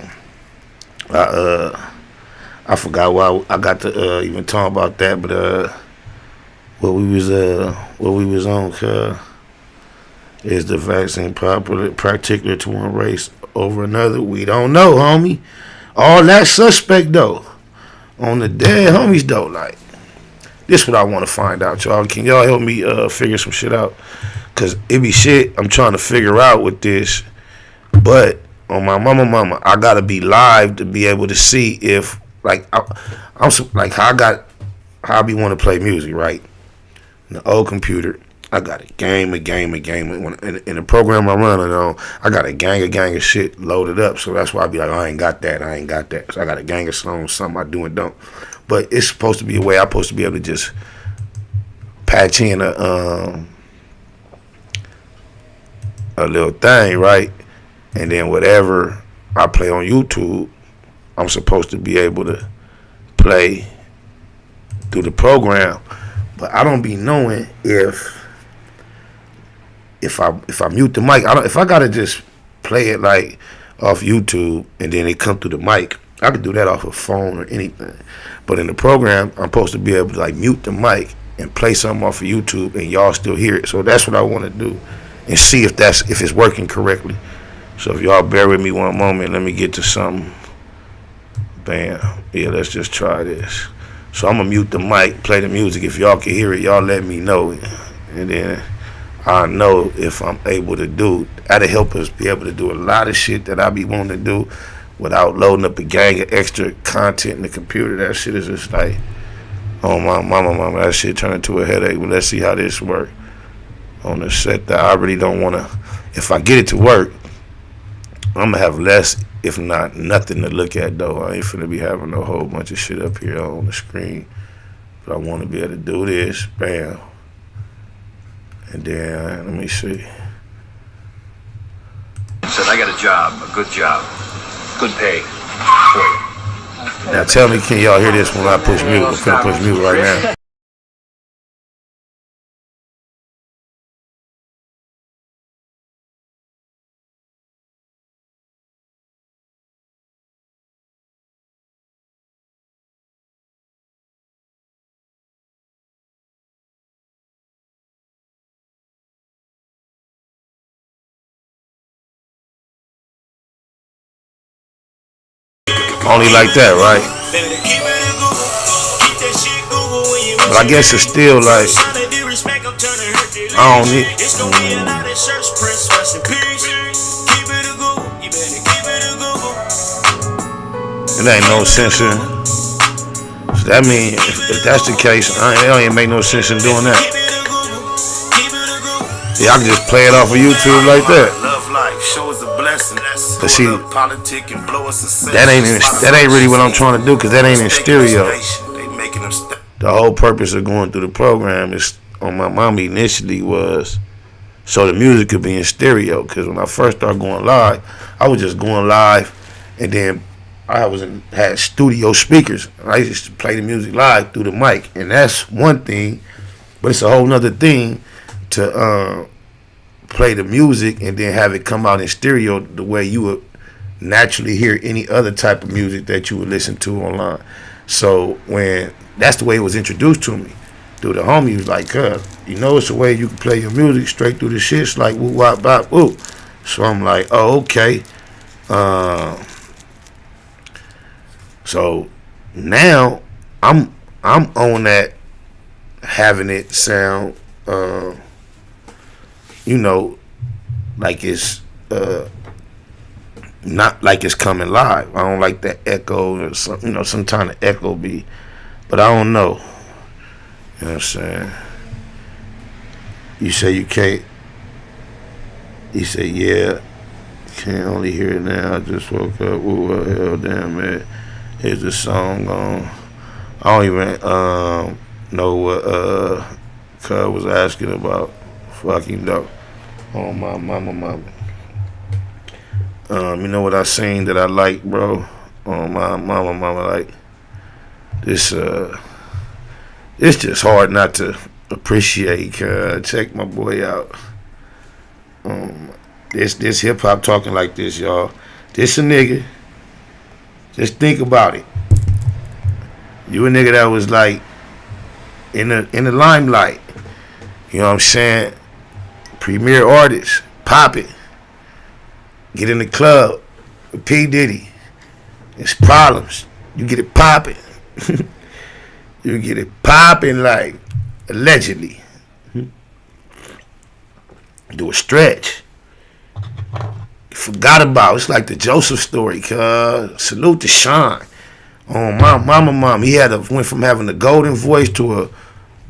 I forgot why I got to even talk about that, but what we was on, is the vaccine particular to one race over another? We don't know, homie. All that suspect though. On the dead homies though, like this what I want to find out, y'all. Can y'all help me figure some shit out? Cause it be shit I'm trying to figure out with this. But on my mama, I gotta be live to be able to see if I'm like how I be want to play music, right? In the old computer, I got a game. In the program I'm running on, I got a gang of shit loaded up. So that's why I be like, I ain't got that. So I got a gang of songs, something I do and don't. But it's supposed to be a way I'm supposed to be able to just patch in a little thing, right? And then whatever I play on YouTube, I'm supposed to be able to play through the program. But I don't be knowing if I mute the mic. If I gotta just play it like off YouTube and then it come through the mic, I could do that off a phone or anything. But in the program, I'm supposed to be able to like mute the mic and play something off of YouTube and y'all still hear it. So that's what I want to do and see if it's working correctly. So if y'all bear with me one moment, let me get to something. Bam. Yeah, let's just try this. So I'm gonna mute the mic, play the music. If y'all can hear it, y'all let me know. And then I know if I'm able to do. That'll help us be able to do a lot of shit that I be wanting to do without loading up a gang of extra content in the computer. That shit is just like, oh my mama, that shit turned into a headache. But let's see how this works. On the set that I really don't want to, if I get it to work, I'm gonna have less, if not nothing to look at though. I ain't finna be having a whole bunch of shit up here on the screen. But I want to be able to do this, bam. And then, let me see. Said, I got a job, a good pay for you. Now tell me, can y'all hear this when I push mute? I'm finna push mute right now. Only like that, right? But I guess it's still like, I don't need. It ain't no sense in. So that means if that's the case, it don't even make no sense in doing that. Yeah, I can just play it off of YouTube like that. But see, that ain't really what I'm trying to do, because that ain't in stereo. The whole purpose of going through the program is, on my mama initially, was so the music could be in stereo. Because when I first started going live, I was just going live and then had studio speakers. I used to play the music live through the mic, and that's one thing. But it's a whole nother thing to play the music and then have it come out in stereo the way you would naturally hear any other type of music that you would listen to online. So when that's the way it was introduced to me through the homie, he was like, you know, it's a way you can play your music straight through the shit. It's like woo wop bop woo. So I'm like, oh, okay. So now I'm on that, having it sound like it's not like it's coming live. I don't like that echo or some, sometimes the echo be, but I don't know. You know what I'm saying? You say you can't. He said, yeah, can't only hear it now. I just woke up. Ooh, hell, damn, man. Here's the song on. I don't even know what Cub was asking about. Fucking dope. Oh, my mama. You know what I seen that I like, bro? Oh, my mama, like, this, it's just hard not to appreciate. Check my boy out. This hip hop talking like this, y'all. This a nigga. Just think about it. You a nigga that was like in the limelight. You know what I'm saying? Premier artist, pop it. Get in the club with P. Diddy. It's problems. You get it popping. You get it popping like allegedly. Do a stretch. Forgot about. It's like the Joseph story, cuz. Salute to Sean. Oh, my mom. He went from having a golden voice to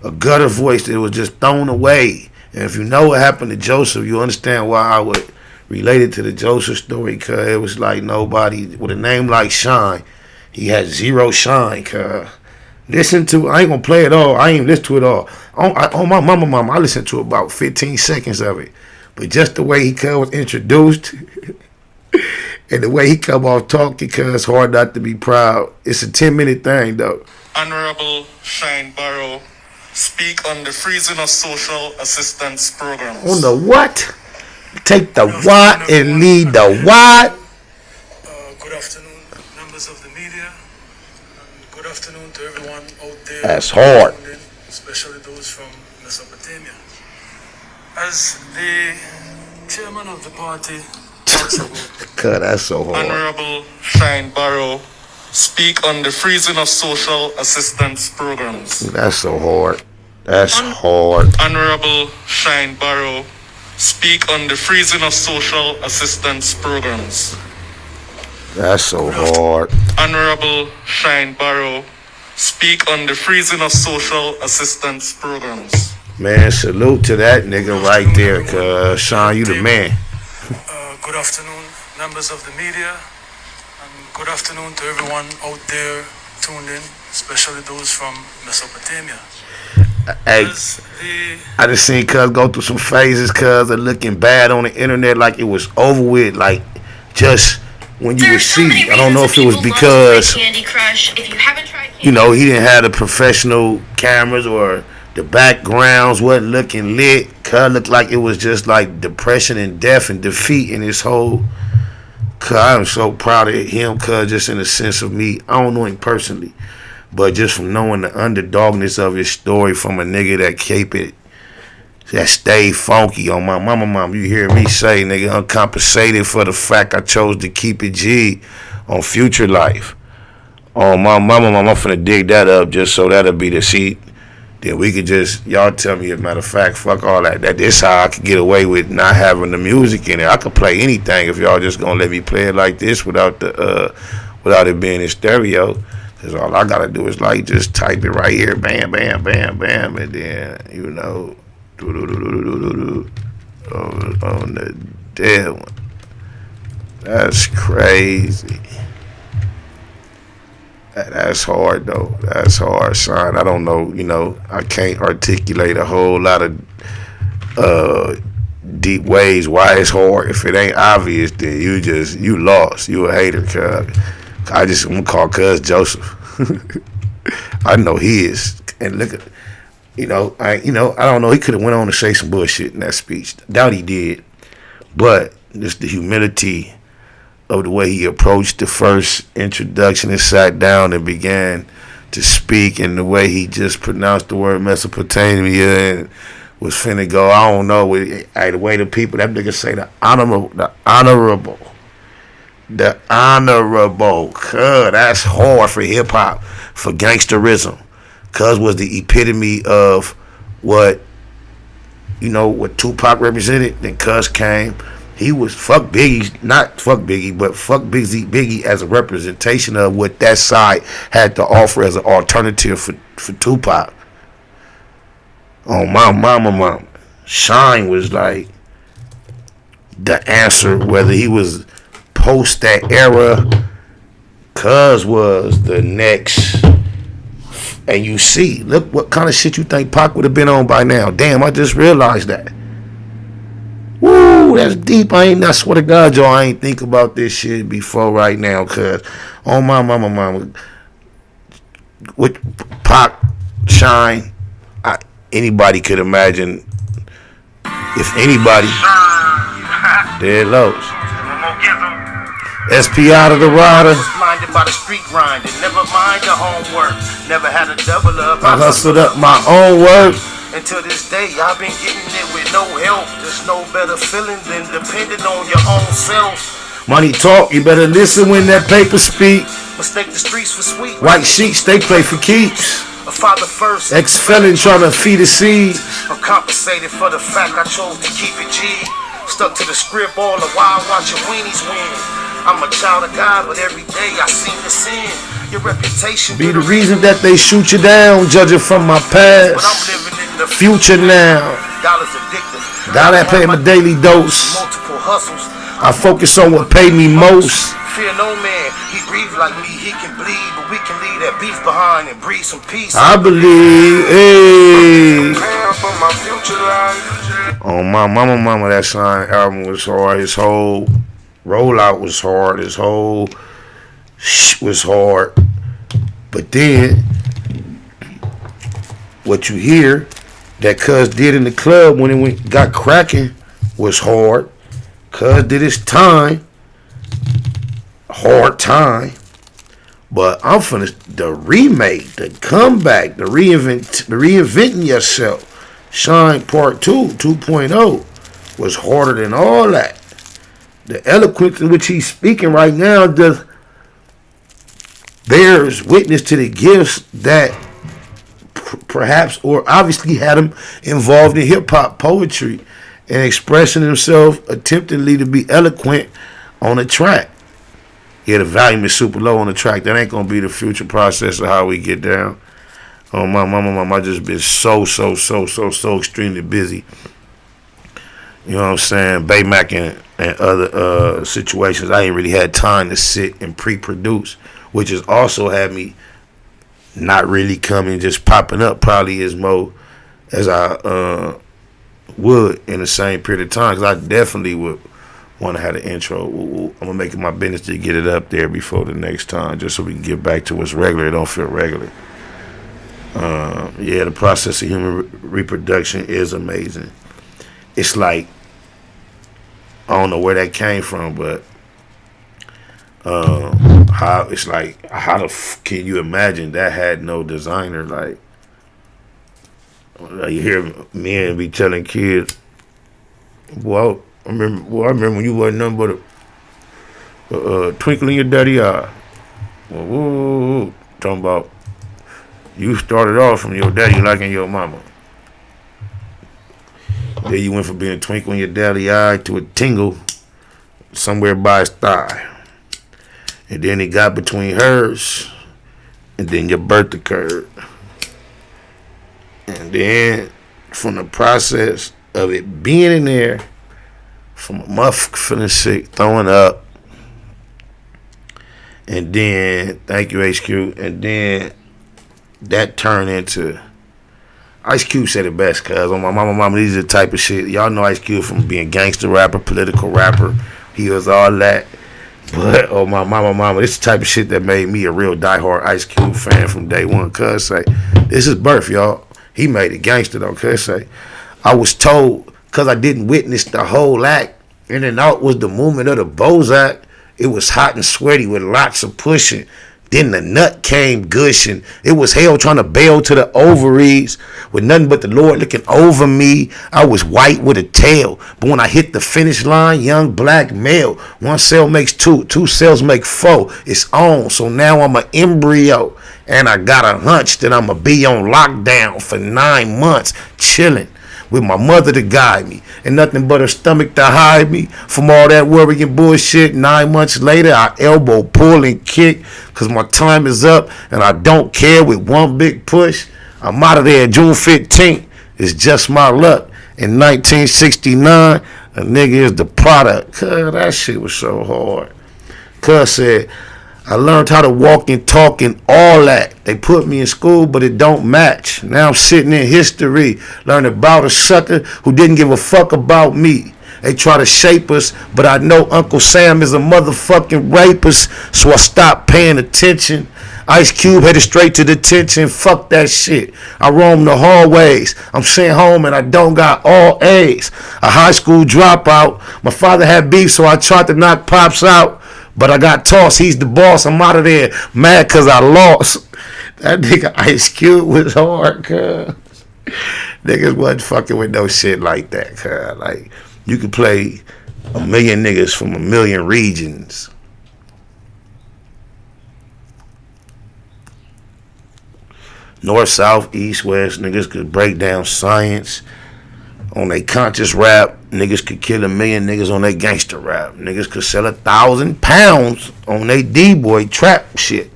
a gutter voice that was just thrown away. And if you know what happened to Joseph, you understand why I would relate it to the Joseph story, cuz it was like nobody with a name like Sean. He had zero shine, cuz. Listen to, I ain't gonna play it all. I ain't listen to it all. On my mama, I listened to about 15 seconds of it. But just the way he was introduced and the way he come off talking, cuz it's hard not to be proud. It's a 10-minute thing, though. Honorable Shine Barrow, speak on the freezing of social assistance programs. On the what? Take the what and lead the what? Good afternoon, members of the media. And good afternoon to everyone out there. That's hard. Especially those from Mesopotamia. As the chairman of the party talks about, God, that's so hard. Honorable Shine Barrow, speak on the freezing of social assistance programs. That's so hard. That's hard. Honorable Shine Barrow, speak on the freezing of social assistance programs. That's so hard. Honorable Shine Barrow, speak on the freezing of social assistance programs. Man, salute to that nigga right there, cuz Sean, you the man. good afternoon, members of the media, and good afternoon to everyone out there tuned in, especially those from Mesopotamia. Hey, I just seen cuz go through some phases, cuz of looking bad on the internet like it was over with, like just when you would see. I don't know if it was because he didn't have the professional cameras or the backgrounds wasn't looking lit. Cuz looked like it was just like depression and death and defeat in his whole. Cuz I'm so proud of him, cuz just in the sense of me, I don't know him personally, but just from knowing the underdogness of his story from a nigga that stayed funky. On my mama, you hear me say, nigga, uncompensated for the fact I chose to keep it G on Future Life. On my mama, I'm finna dig that up just so that'll be the seat. Then we could just, y'all tell me, as a matter of fact, fuck all that. This how I could get away with not having the music in it. I could play anything if y'all just gonna let me play it like this without it being in stereo. Cause all I gotta do is like just type it right here, bam, bam, bam, bam, and then on the dead one. That's crazy. That's hard though. That's hard, son. I don't know. I can't articulate a whole lot of deep ways why it's hard. If it ain't obvious, then you lost. You a hater, I'm gonna call Cuz Joseph. I know he is. And look at, I don't know. He could have went on to say some bullshit in that speech. Doubt he did. But just the humility of the way he approached the first introduction and sat down and began to speak, and the way he just pronounced the word Mesopotamia and was finna go, I don't know, the way the people, that nigga say the honorable. Cuz that's hard for hip hop, for gangsterism. Cuz was the epitome of what Tupac represented. Then Cuz came. He was fuck Biggie, but fuck Biggie as a representation of what that side had to offer as an alternative for Tupac. Oh, my mama. Shine was like the answer, whether he was post that era. Cuz was the next. And you see, look what kind of shit you think Pac would have been on by now. Damn, I just realized that. Woo, that's deep. I swear to God, y'all, I ain't think about this shit before right now, cuz on my mama, with Pac, Shine, anybody could imagine, if anybody, Dead Lows. SP out of the rider. Blinded by the street grinding, never mind the homework. Never had a double up. I hustled up my own work. Until this day, I've been getting it with no help. There's no better feeling than depending on your own self. Money talk, you better listen when that paper speak. Mistake the streets for sweet. White sheets, they play for keeps. A father first. Ex-felon trying to feed a seed. I'm compensated for the fact I chose to keep it G. Stuck to the script all the while watching weenies win. I'm a child of God, but every day I seem to sin. Your reputation be the reason that they shoot you down, judging from my past. But I'm living in the future now. Dollars addictive. Dollar pay my daily dose. Multiple hustles. I focus on what paid me most. Fear no man. He grieved like me. He can bleed, but we can leave that beef behind and breathe some peace. I believe. Hey. For my future life. Oh my mama, that Shine album was hard. His whole rollout was hard. His whole shit was hard. But then what you hear that Cuz did in the club when it got cracking was hard. Cuz did his time. Hard time. But I'm finna the remake, the comeback, the reinventing yourself. Shine Part 2, 2.0 was harder than all that. The eloquence in which he's speaking right now just bears witness to the gifts that perhaps or obviously had him involved in hip-hop poetry and expressing himself attemptingly to be eloquent on a track. Yeah, the volume is super low on the track. That ain't gonna be the future process of how we get down. Oh my mama, I just been so extremely busy. You know what I'm saying? Baymack and other situations. I ain't really had time to sit and pre-produce, which has also had me not really coming, just popping up probably as more as I would in the same period of time. Because I definitely would want to have an intro. I'm gonna make it my business to get it up there before the next time, just so we can get back to what's regular. It don't feel regular. Yeah, the process of human reproduction is amazing. It's like, I don't know where that came from, but how can you imagine that had no designer? Like you hear men be telling kids, well, I remember when you wasn't nothing but a twinkle in your daddy eye. Well, whoa, talking about you started off from your daddy liking your mama. Then you went from being a twinkle in your daddy eye to a tingle somewhere by his thigh. And then it got between hers, and then your birth occurred. And then from the process of it being in there, from a muff feeling sick, throwing up, and then, thank you HQ, and then that turned into, Ice Cube said it best, cuz on my mama, these are the type of shit. Y'all know Ice Cube from being gangster rapper, political rapper. He was all that. But my mama, this is the type of shit that made me a real diehard Ice Cube fan from day one. Cuz say, this is birth, y'all. He made it gangster though. Cuz say, I was told, cause I didn't witness the whole act, in and out was the movement of the Bozak. It was hot and sweaty with lots of pushing. Then the nut came gushing. It was hell trying to bail to the ovaries with nothing but the Lord looking over me. I was white with a tail. But when I hit the finish line, young black male. One cell makes two cells make four. It's on. So now I'm an embryo. And I got a hunch that I'm going to be on lockdown for 9 months chilling with my mother to guide me and nothing but her stomach to hide me from all that worry and bullshit. 9 months later, I elbow, pull, and kick because my time is up and I don't care with one big push. I'm out of there June 15th. It's just my luck. In 1969, a nigga is the product. Cuz that shit was so hard. Cuz said, I learned how to walk and talk and all that. They put me in school, but it don't match. Now I'm sitting in history, learning about a sucker who didn't give a fuck about me. They try to shape us, but I know Uncle Sam is a motherfucking rapist, so I stopped paying attention. Ice Cube headed straight to detention. Fuck that shit. I roam the hallways. I'm sent home and I don't got all A's. A high school dropout. My father had beef, so I tried to knock Pops out. But I got tossed. He's the boss. I'm out of there mad because I lost. That nigga Ice Cube was hard, cuz. Niggas wasn't fucking with no shit like that, cuz. Like, you could play a million niggas from a million regions. North, south, east, west. Niggas could break down science. On they conscious rap, niggas could kill a million niggas on their gangster rap. Niggas could sell 1,000 pounds on they D-boy trap shit.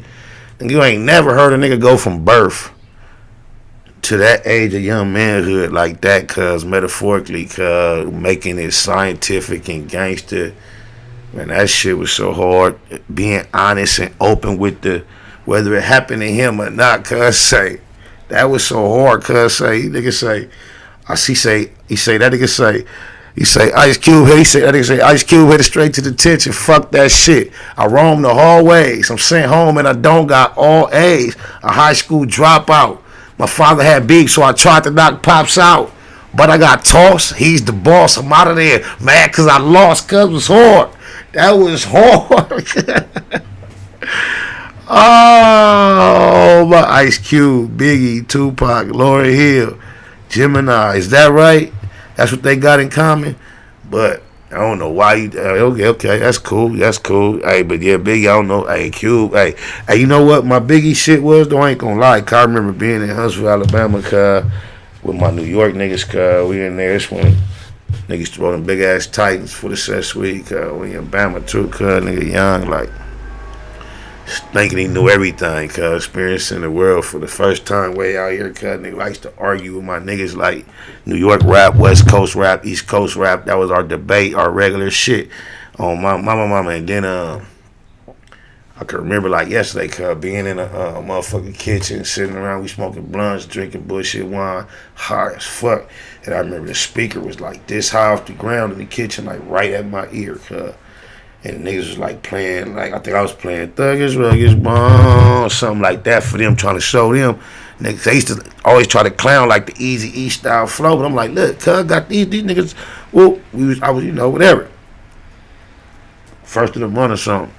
And you ain't never heard a nigga go from birth to that age of young manhood like that, cuz metaphorically, cuz making it scientific and gangster. Man, that shit was so hard. Being honest and open with the whether it happened to him or not, cuz say that was so hard, cuz say niggas say. He say Ice Cube Ice Cube headed straight to detention. Fuck that shit. I roam the hallways. I'm sent home and I don't got all A's. A high school dropout. My father had beef, so I tried to knock Pops out. But I got tossed. He's the boss. I'm out of there. Mad because I lost. Cuz was hard. That was hard. Oh, my Ice Cube, Biggie, Tupac, Lauryn Hill, Gemini. Is that right? That's what they got in common. But I don't know why you. Okay, that's cool. Hey, but yeah, Biggie, I don't know. Hey, Cube. Hey, you know what my Biggie shit was? Though I ain't gonna lie. I remember being in Huntsville, Alabama, with my New York niggas. We in there. This one niggas throwing big ass Titans for the set week. We in Bama too. Nigga young like. Thinking he knew everything, experiencing the world for the first time way out here, nigga. I used to argue with my niggas like New York rap, West Coast rap, East Coast rap. That was our debate, our regular shit on my mama. And then I can remember like yesterday, being in a motherfucking kitchen, sitting around, we smoking blunts, drinking bullshit wine, high as fuck. And I remember the speaker was like this high off the ground in the kitchen, like right at my ear, And the niggas was like playing, like I think I was playing Thuggish, Ruggish, Bomb, something like that for them, trying to show them. Niggas, they used to always try to clown like the Easy E style flow, but I'm like, look, got these niggas. Well, I was, whatever. First of the run or something.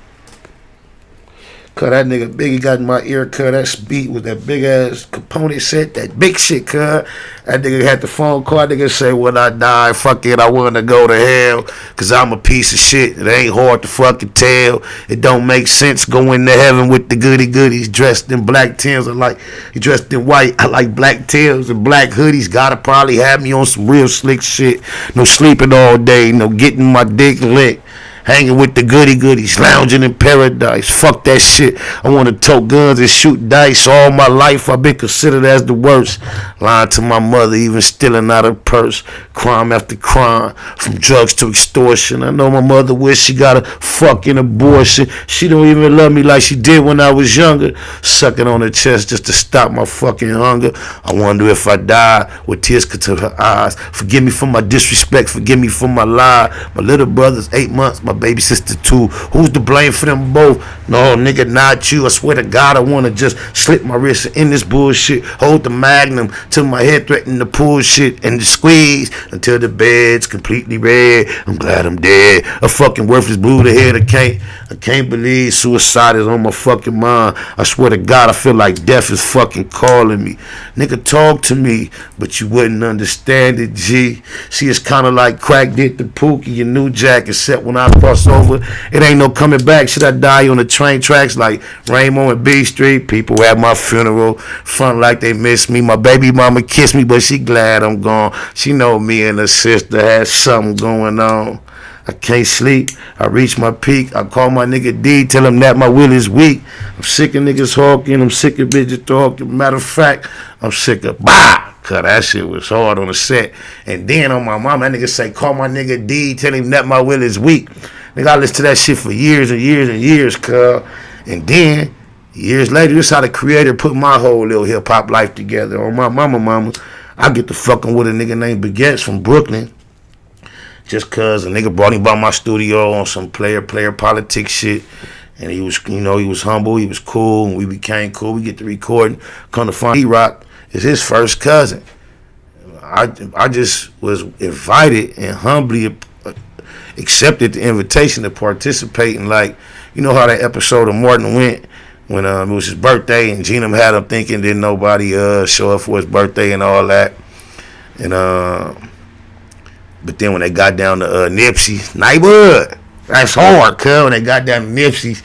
That nigga Biggie got in my ear, that beat with that big ass component set, that big shit, That nigga had the phone call, that nigga say, when I die, fuck it, I want to go to hell, cause I'm a piece of shit. It ain't hard to fucking tell. It don't make sense going to heaven with the goody goodies dressed in black Tims. I like, he dressed in white, I like black Tims and black hoodies. Gotta probably have me on some real slick shit. No sleeping all day, no getting my dick licked. Hanging with the goody goodies, lounging in paradise. Fuck that shit. I want to tote guns and shoot dice. All my life I've been considered as the worst. Lying to my mother, even stealing out her purse. Crime after crime, from drugs to extortion. I know my mother wish she got a fucking abortion. She don't even love me like she did when I was younger. Sucking on her chest just to stop my fucking hunger. I wonder if I die with tears to her eyes. Forgive me for my disrespect. Forgive me for my lie. My little brother's 8 months. My my baby sister too. Who's to blame for them both? No, nigga, not you. I swear to God, I wanna just slip my wrist in this bullshit. Hold the magnum till my head threaten to pull shit and squeeze until the bed's completely red. I'm glad I'm dead. A fucking worthless blue to head. I can't believe suicide is on my fucking mind. I swear to God, I feel like death is fucking calling me. Nigga, talk to me, but you wouldn't understand it, G. See, it's kinda like crack did the Pookie, your new jack, except when I cross over, it ain't no coming back. Should I die on the train tracks like Rainbow and B Street? People at my funeral front like they miss me. My baby mama kissed me, but she glad I'm gone. She know me and her sister had something going on. I can't sleep. I reach my peak. I call my nigga D, tell him that my will is weak. I'm sick of niggas hawking. I'm sick of bitches talking. Matter of fact, I'm sick of cause that shit was hard on the set. And then on my mom, that nigga say, call my nigga D, tell him that my will is weak. Nigga, I listened to that shit for years and years and years, cuz. And then, years later, this how the creator put my whole little hip-hop life together. On my mama, I get to fucking with a nigga named Baguettes from Brooklyn. Just cause a nigga brought him by my studio on some player politics shit. And he was, he was humble, he was cool, and we became cool. We get to recording. Come to find D-Rock is his first cousin. I just was invited and humbly accepted the invitation to participate in, like, you know how that episode of Martin went when it was his birthday and Gina had him thinking didn't nobody show up for his birthday and all that. And but then when they got down to Nipsey, neighborhood, that's hard, cuz. When they got down to Nipsey,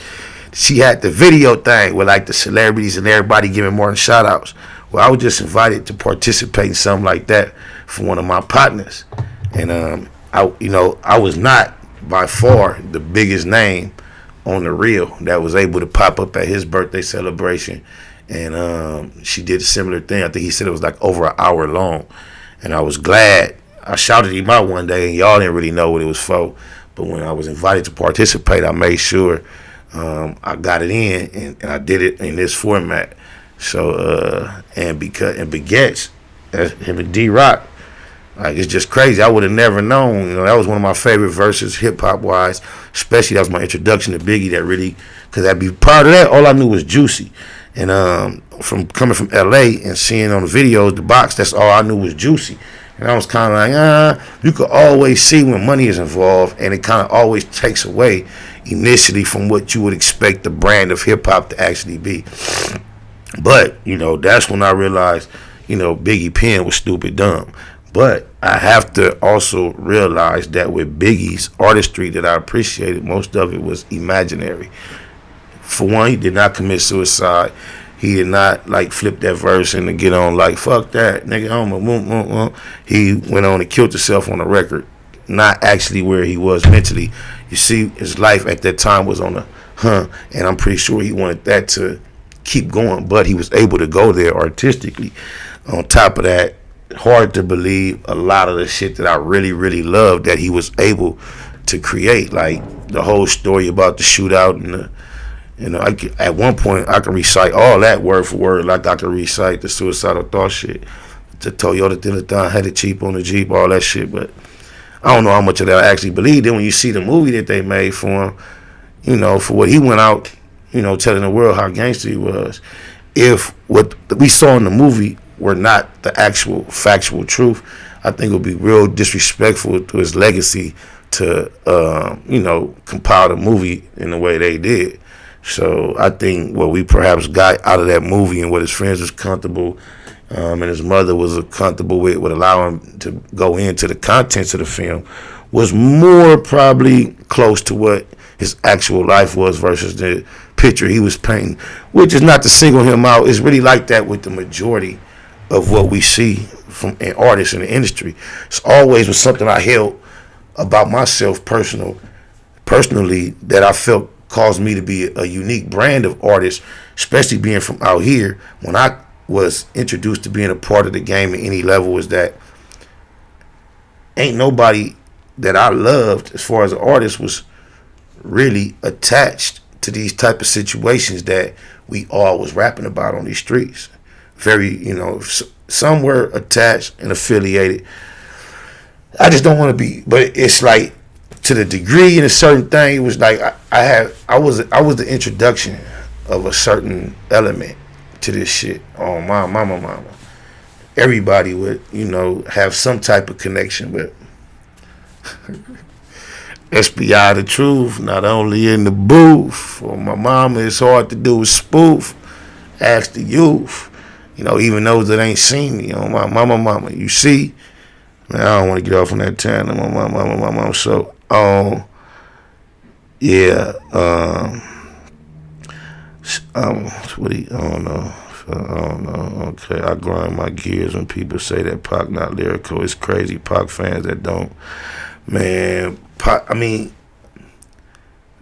she had the video thing with like the celebrities and everybody giving Martin shout outs. Well, I was just invited to participate in something like that for one of my partners. And I was not by far the biggest name on the reel that was able to pop up at his birthday celebration. And she did a similar thing. I think he said it was like over an hour long. And I was glad. I shouted him out one day, and y'all didn't really know what it was for. But when I was invited to participate, I made sure I got it in, and I did it in this format. So and Baguettes, him and D-Rock, like, it's just crazy. I would have never known. That was one of my favorite verses, hip hop wise. Especially that was my introduction to Biggie. That really, because I'd be part of that. All I knew was Juicy, and from coming from LA and seeing on the videos the box, that's all I knew was Juicy. And I was kind of like, you could always see when money is involved, and it kind of always takes away initially from what you would expect the brand of hip hop to actually be. But, that's when I realized, Biggie Penn was stupid dumb. But I have to also realize that with Biggie's artistry that I appreciated, most of it was imaginary. For one, he did not commit suicide. He did not like flip that verse and to get on like, fuck that, nigga, He went on and killed himself on the record, not actually where he was mentally. You see, his life at that time was on a and I'm pretty sure he wanted that to keep going, but he was able to go there artistically. On top of that, hard to believe a lot of the shit that I really, really loved that he was able to create, like the whole story about the shootout and the, at one point I can recite all that word for word, like I can recite the suicidal thought shit, the Toyota Dilettant, had it cheap on the Jeep, all that shit. But I don't know how much of that I actually believed in when you see the movie that they made for him, for what he went out, telling the world how gangster he was. If what we saw in the movie were not the actual factual truth, I think it would be real disrespectful to his legacy to, compile the movie in the way they did. So I think what we perhaps got out of that movie and what his friends was comfortable and his mother was comfortable with would allow him to go into the contents of the film was more probably close to what his actual life was versus the picture he was painting, which is not to single him out. It's really like that with the majority of what we see from artists in the industry. It's always was something I held about myself personally that I felt caused me to be a unique brand of artist, especially being from out here. When I was introduced to being a part of the game at any level, was that ain't nobody that I loved as far as an artist was really attached to these type of situations that we all was rapping about on these streets. Very, some were attached and affiliated. I just don't want to be, but it's like, to the degree in a certain thing, it was like I was the introduction of a certain element to this shit. Oh, my mama. Everybody would, have some type of connection with SBI the truth, not only in the booth. For my mama, it's hard to do a spoof. Ask the youth. Even those that ain't seen me. My mama. You see? Man, I don't want to get off on that time. My mama. So, yeah. I don't know. Okay, I grind my gears when people say that Pac not lyrical. It's crazy. Pac fans that don't. Man, Pac,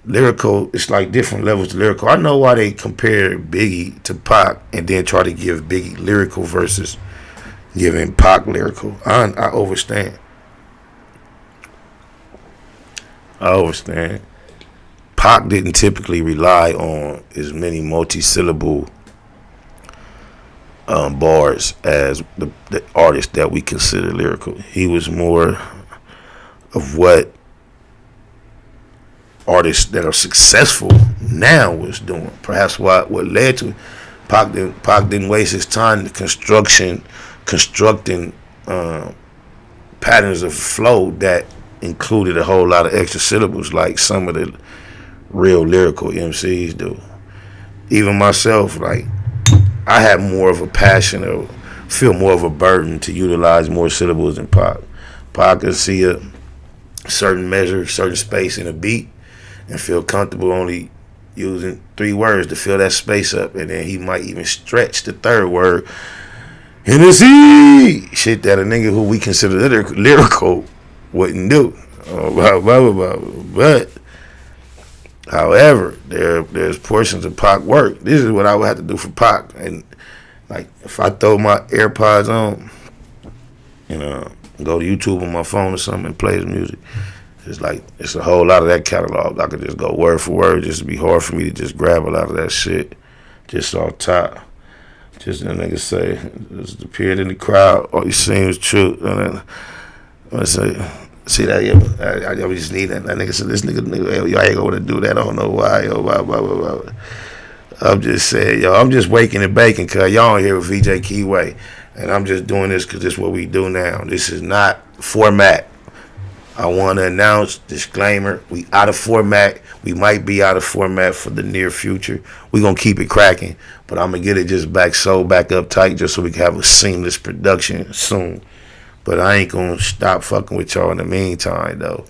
lyrical, it's like different levels of lyrical. I know why they compare Biggie to Pac and then try to give Biggie lyrical versus giving Pac lyrical. I understand. Pac didn't typically rely on as many multi-syllable bars as the artists that we consider lyrical. He was more of what artists that are successful now was doing. Perhaps what led to Pac didn't waste his time constructing patterns of flow that included a whole lot of extra syllables like some of the real lyrical MCs do. Even myself, like, I have more of a passion or feel more of a burden to utilize more syllables than Pac. Pac can see a certain measure, certain space in a beat and feel comfortable only using 3 words to fill that space up, and then he might even stretch the 3rd word. Hennessy! Shit that a nigga who we consider lyrical wouldn't do. But, however, there's portions of Pac work. This is what I would have to do for Pac. And, like, if I throw my AirPods on, go to YouTube on my phone or something and play his music, it's a whole lot of that catalog. I could just go word for word. Just it'd be hard for me to just grab a lot of that shit just off top. Just the nigga say, just appeared in the crowd. All you seen was truth. And then I say, see that? Yeah, I just need that. That nigga said, this nigga, y'all ain't gonna do that. I don't know why. Yo, blah. I'm just saying, I'm just waking and baking because y'all here with VJ Keyway. And I'm just doing this because this is what we do now. This is not format. I want to announce, disclaimer, we out of format. We might be out of format for the near future. We're going to keep it cracking, but I'm going to get it just back up tight just so we can have a seamless production soon. But I ain't going to stop fucking with y'all in the meantime, though.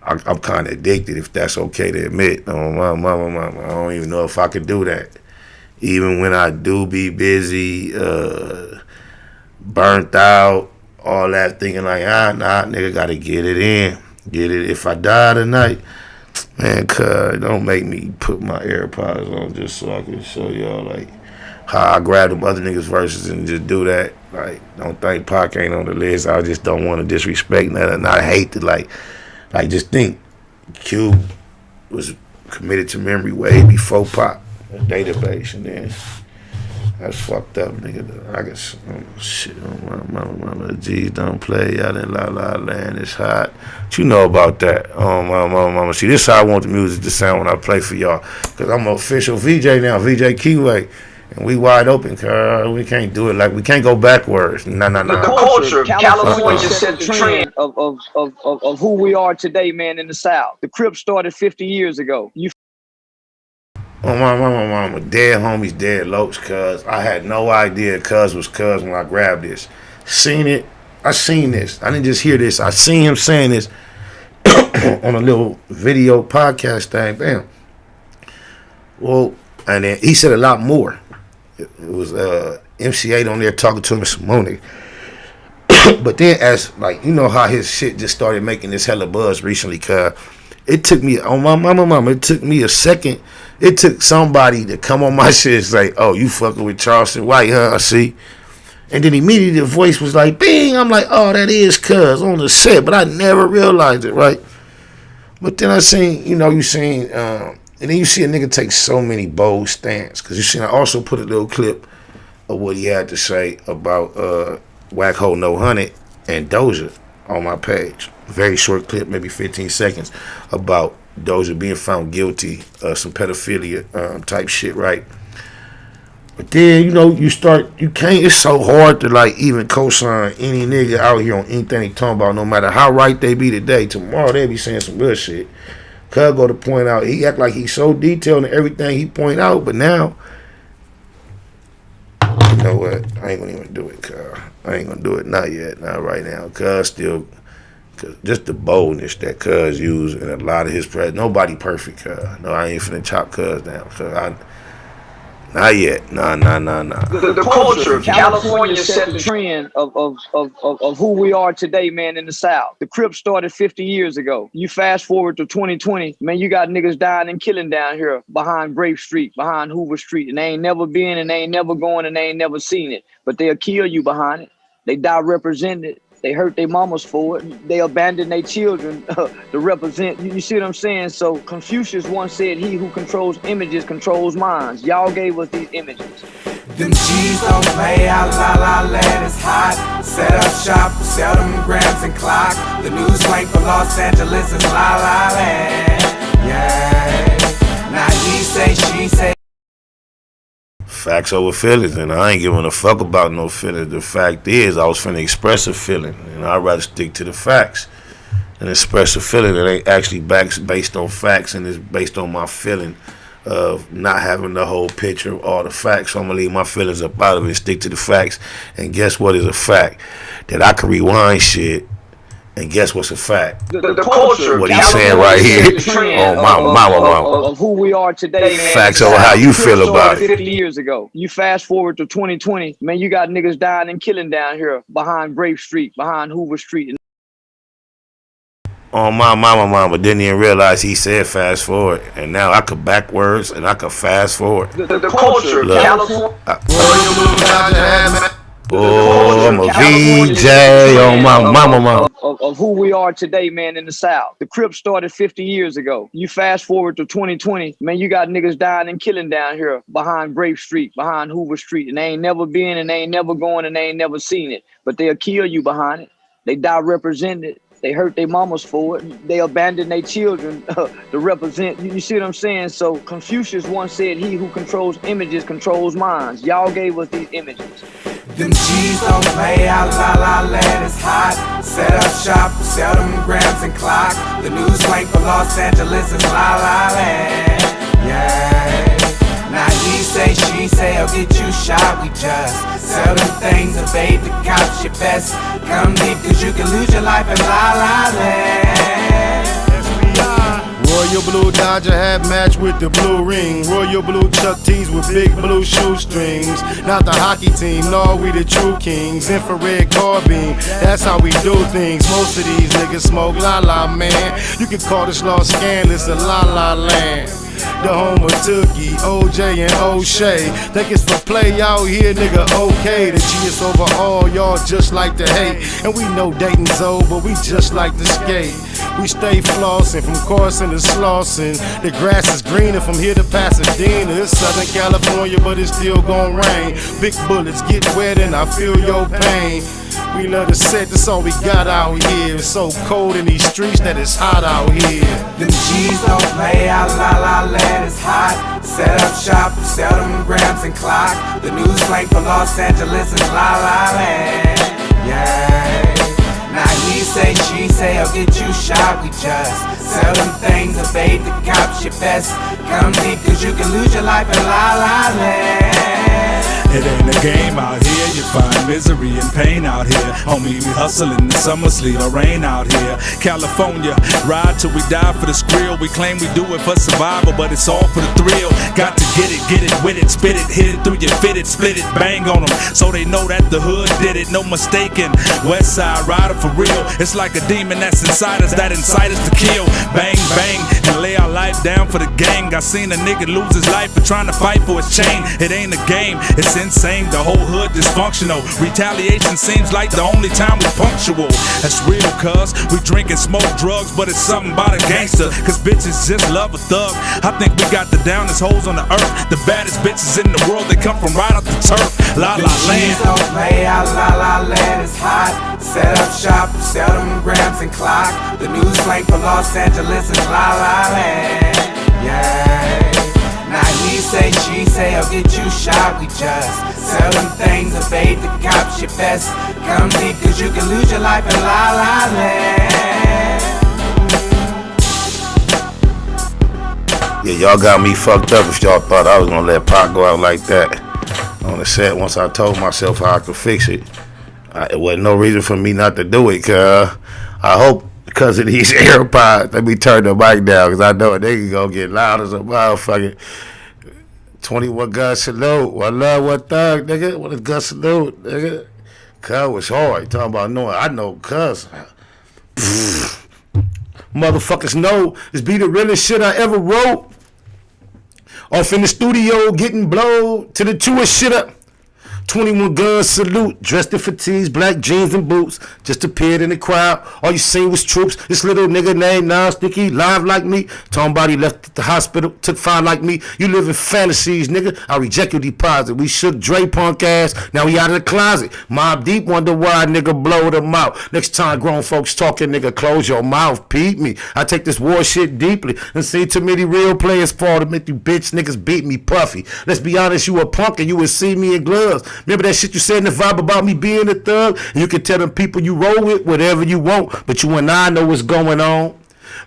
I'm kind of addicted, if that's okay to admit. Oh, mama, I don't even know if I could do that. Even when I do be busy, burnt out, all that, thinking like, nah, nigga, gotta get it in. Get it. If I die tonight, man, cuz, don't make me put my AirPods on just so I can show y'all, like, how I grab them other niggas' verses and just do that. Like, don't think Pac ain't on the list. I just don't want to disrespect that. And I hate to, like, just think Cube was committed to memory way before Pac, a database, and then that's fucked up, nigga. I guess, shit, mama, G's don't play out in La La Land. It's hot. What you know about that? Oh, mama. See, this is how I want the music to sound when I play for y'all. Because I'm an official VJ now, VJ Keyway. And we wide open, cuz. We can't do it. Like, we can't go backwards. Nah. The culture, California set the trend of who we are today, man, in the South. The Crips started 50 years ago. Oh, my mama, dead homies, dead lokes, cuz. I had no idea cuz was cuz when I grabbed this. Seen it. I seen this. I didn't just hear this. I seen him saying this on a little video podcast thing. Bam. Well, and then he said a lot more. It was MC8 on there talking to him, Simone. But then as, like, you know how his shit just started making this hella buzz recently, cuz. It took me, on my mama, it took me a second. It took somebody to come on my shit and say, oh, you fucking with Charleston White, huh? See? And then immediately the voice was like, bing. I'm like, oh, that is cuz on the set. But I never realized it, right? But then I seen, and then you see a nigga take so many bold stance. Because you see, I also put a little clip of what he had to say about Whack Ho No 100 and Doja on my page. very short clip, maybe 15 seconds, about Doja being found guilty of some pedophilia type shit, right? But then, you can't, it's so hard to like even co-sign any nigga out here on anything they talking about, no matter how right they be today. Tomorrow they be saying some good shit. Cuz go to point out, he act like he's so detailed in everything he point out, but now, you know what? I ain't gonna even do it, cuz. I ain't gonna do it, not yet, not right now. Cuz still, just the boldness that Cuz used in a lot of his press. Nobody perfect, cuz. No, I ain't finna chop Cuz down, cuz. Not yet. Nah. The culture of California set the trend of who we are today, man, in the South. The Crips started 50 years ago. You fast forward to 2020, man, you got niggas dying and killing down here behind Grape Street, behind Hoover Street, and they ain't never been, and they ain't never going, and they ain't never seen it. But they'll kill you behind it. They die represented. They hurt their mamas for it. They abandon their children to represent. You see what I'm saying? So Confucius once said, he who controls images controls minds. Y'all gave us these images. Them G's don't play out, la land is hot. Set up shop, sell them grams and clock. The news link for Los Angeles is la land. Yeah. Now he say, she say. Facts over feelings, and I ain't giving a fuck about no feelings. The fact is, I was finna express a feeling, and I'd rather stick to the facts and express a feeling that ain't actually based on facts, and is based on my feeling of not having the whole picture of all the facts. So I'm gonna leave my feelings up out of it, stick to the facts. And guess what is a fact? That I can rewind shit. And guess what's a fact? The culture. What he's saying right here. Oh, mama. Of who we are today, man. Facts over how you feel about it. 50 years ago. You fast forward to 2020, man, you got niggas dying and killing down here behind Grape Street, behind Hoover Street. Oh, my mama didn't even realize he said fast forward. And now I could backwards and I could fast forward. The culture. Oh, I'm a VJ on my mama. Of who we are today, man, in the South. The Crips started 50 years ago. You fast forward to 2020, man, you got niggas dying and killing down here behind Grape Street, behind Hoover Street, and they ain't never been, and they ain't never going, and they ain't never seen it. But they'll kill you behind it. They die represented. They hurt their mamas for it. They abandon their children to represent. You see what I'm saying? So Confucius once said, he who controls images controls minds. Y'all gave us these images. Them G's don't play out, la land is hot. Set up shop, sell them grams and clock. The news link for Los Angeles is la land. Yeah. Now he say, she say, I'll get you shot. We just sell them things, evade the cops. Your best come deep, cause you can lose your life in la land. Royal blue Dodger hat match with the blue ring. Royal blue Chuck T's with big blue shoestrings. Not the hockey team, no, we the true kings. Infrared carbine, that's how we do things. Most of these niggas smoke la man. You can call this law scandalous a la land. The home of Tookie, OJ and O'Shea. Think it's for play out here, nigga, okay. The G is over all, y'all just like to hate. And we know dating's old, but we just like to skate. We stay flossing from Carson to Slauson. The grass is greener from here to Pasadena. It's Southern California, but it's still gon' rain. Big bullets get wet and I feel your pain. We love to set, that's all we got out here. It's so cold in these streets that it's hot out here. Them G's don't play out, la land is hot. Set up shop, sell them grams and clock. The news link for Los Angeles is la land. Yeah. Now he say, she say, I'll get you shot. We just sell them things, evade the cops. Your best come deep, cause you can lose your life in la land. It ain't a game out here, you find misery and pain out here. Homie, we hustling in the summer, sleet or rain out here. California, ride till we die for the skrill. We claim we do it for survival, but it's all for the thrill. Got to get it with it, spit it, hit it through your fit it, split it, bang on them, so they know that the hood did it, no mistaking. West side rider for real, it's like a demon that's inside us that incite us to kill. Bang, bang, and lay our life down for the gang. I seen a nigga lose his life for trying to fight for his chain. It ain't a game, it's insane. The whole hood dysfunctional. Retaliation seems like the only time we punctual. That's real, cuz we drink and smoke drugs, but it's something about a gangster. Cause bitches just love a thug. I think we got the downest hoes on the earth. The baddest bitches in the world, they come from right off the turf. La La Land. Don't play out, La La Land is hot. Set up shop, sell them grams and clock. The new slang for Los Angeles is La La Land. Yeah. Now he say, she say, I'll get you shot. We just sell them things, evade the cops. Your best come deep, cause you can lose your life in La La Land. Yeah, y'all got me fucked up if y'all thought I was gonna let Pac go out like that on the set. Once I told myself how I could fix it, it wasn't no reason for me not to do it. Cause I hope because of these AirPods, let me turn the mic down, cause I know they can go get loud as a motherfucker. 21 gun salute. One love, one thug, nigga. What a gun salute, nigga. Cuz was hard. Talking about knowing. I know cuz. Motherfuckers know this be the realest shit I ever wrote. Off in the studio getting blowed to the truest shit up. 21 gun salute, dressed in fatigues, black jeans and boots, just appeared in the crowd. All you seen was troops. This little nigga named Sticky, live like me. Talking about he left at the hospital, took fine like me. You live in fantasies, nigga. I reject your deposit. We shook Dre punk ass, now he out of the closet. Mob Deep wonder why nigga blowed him out. Next time grown folks talking, nigga, close your mouth, peep me. I take this war shit deeply and see too many real players fall to make you bitch niggas beat me puffy. Let's be honest, you a punk and you would see me in gloves. Remember that shit you said in the vibe about me being a thug? And you can tell them people you roll with whatever you want, but you and I know what's going on.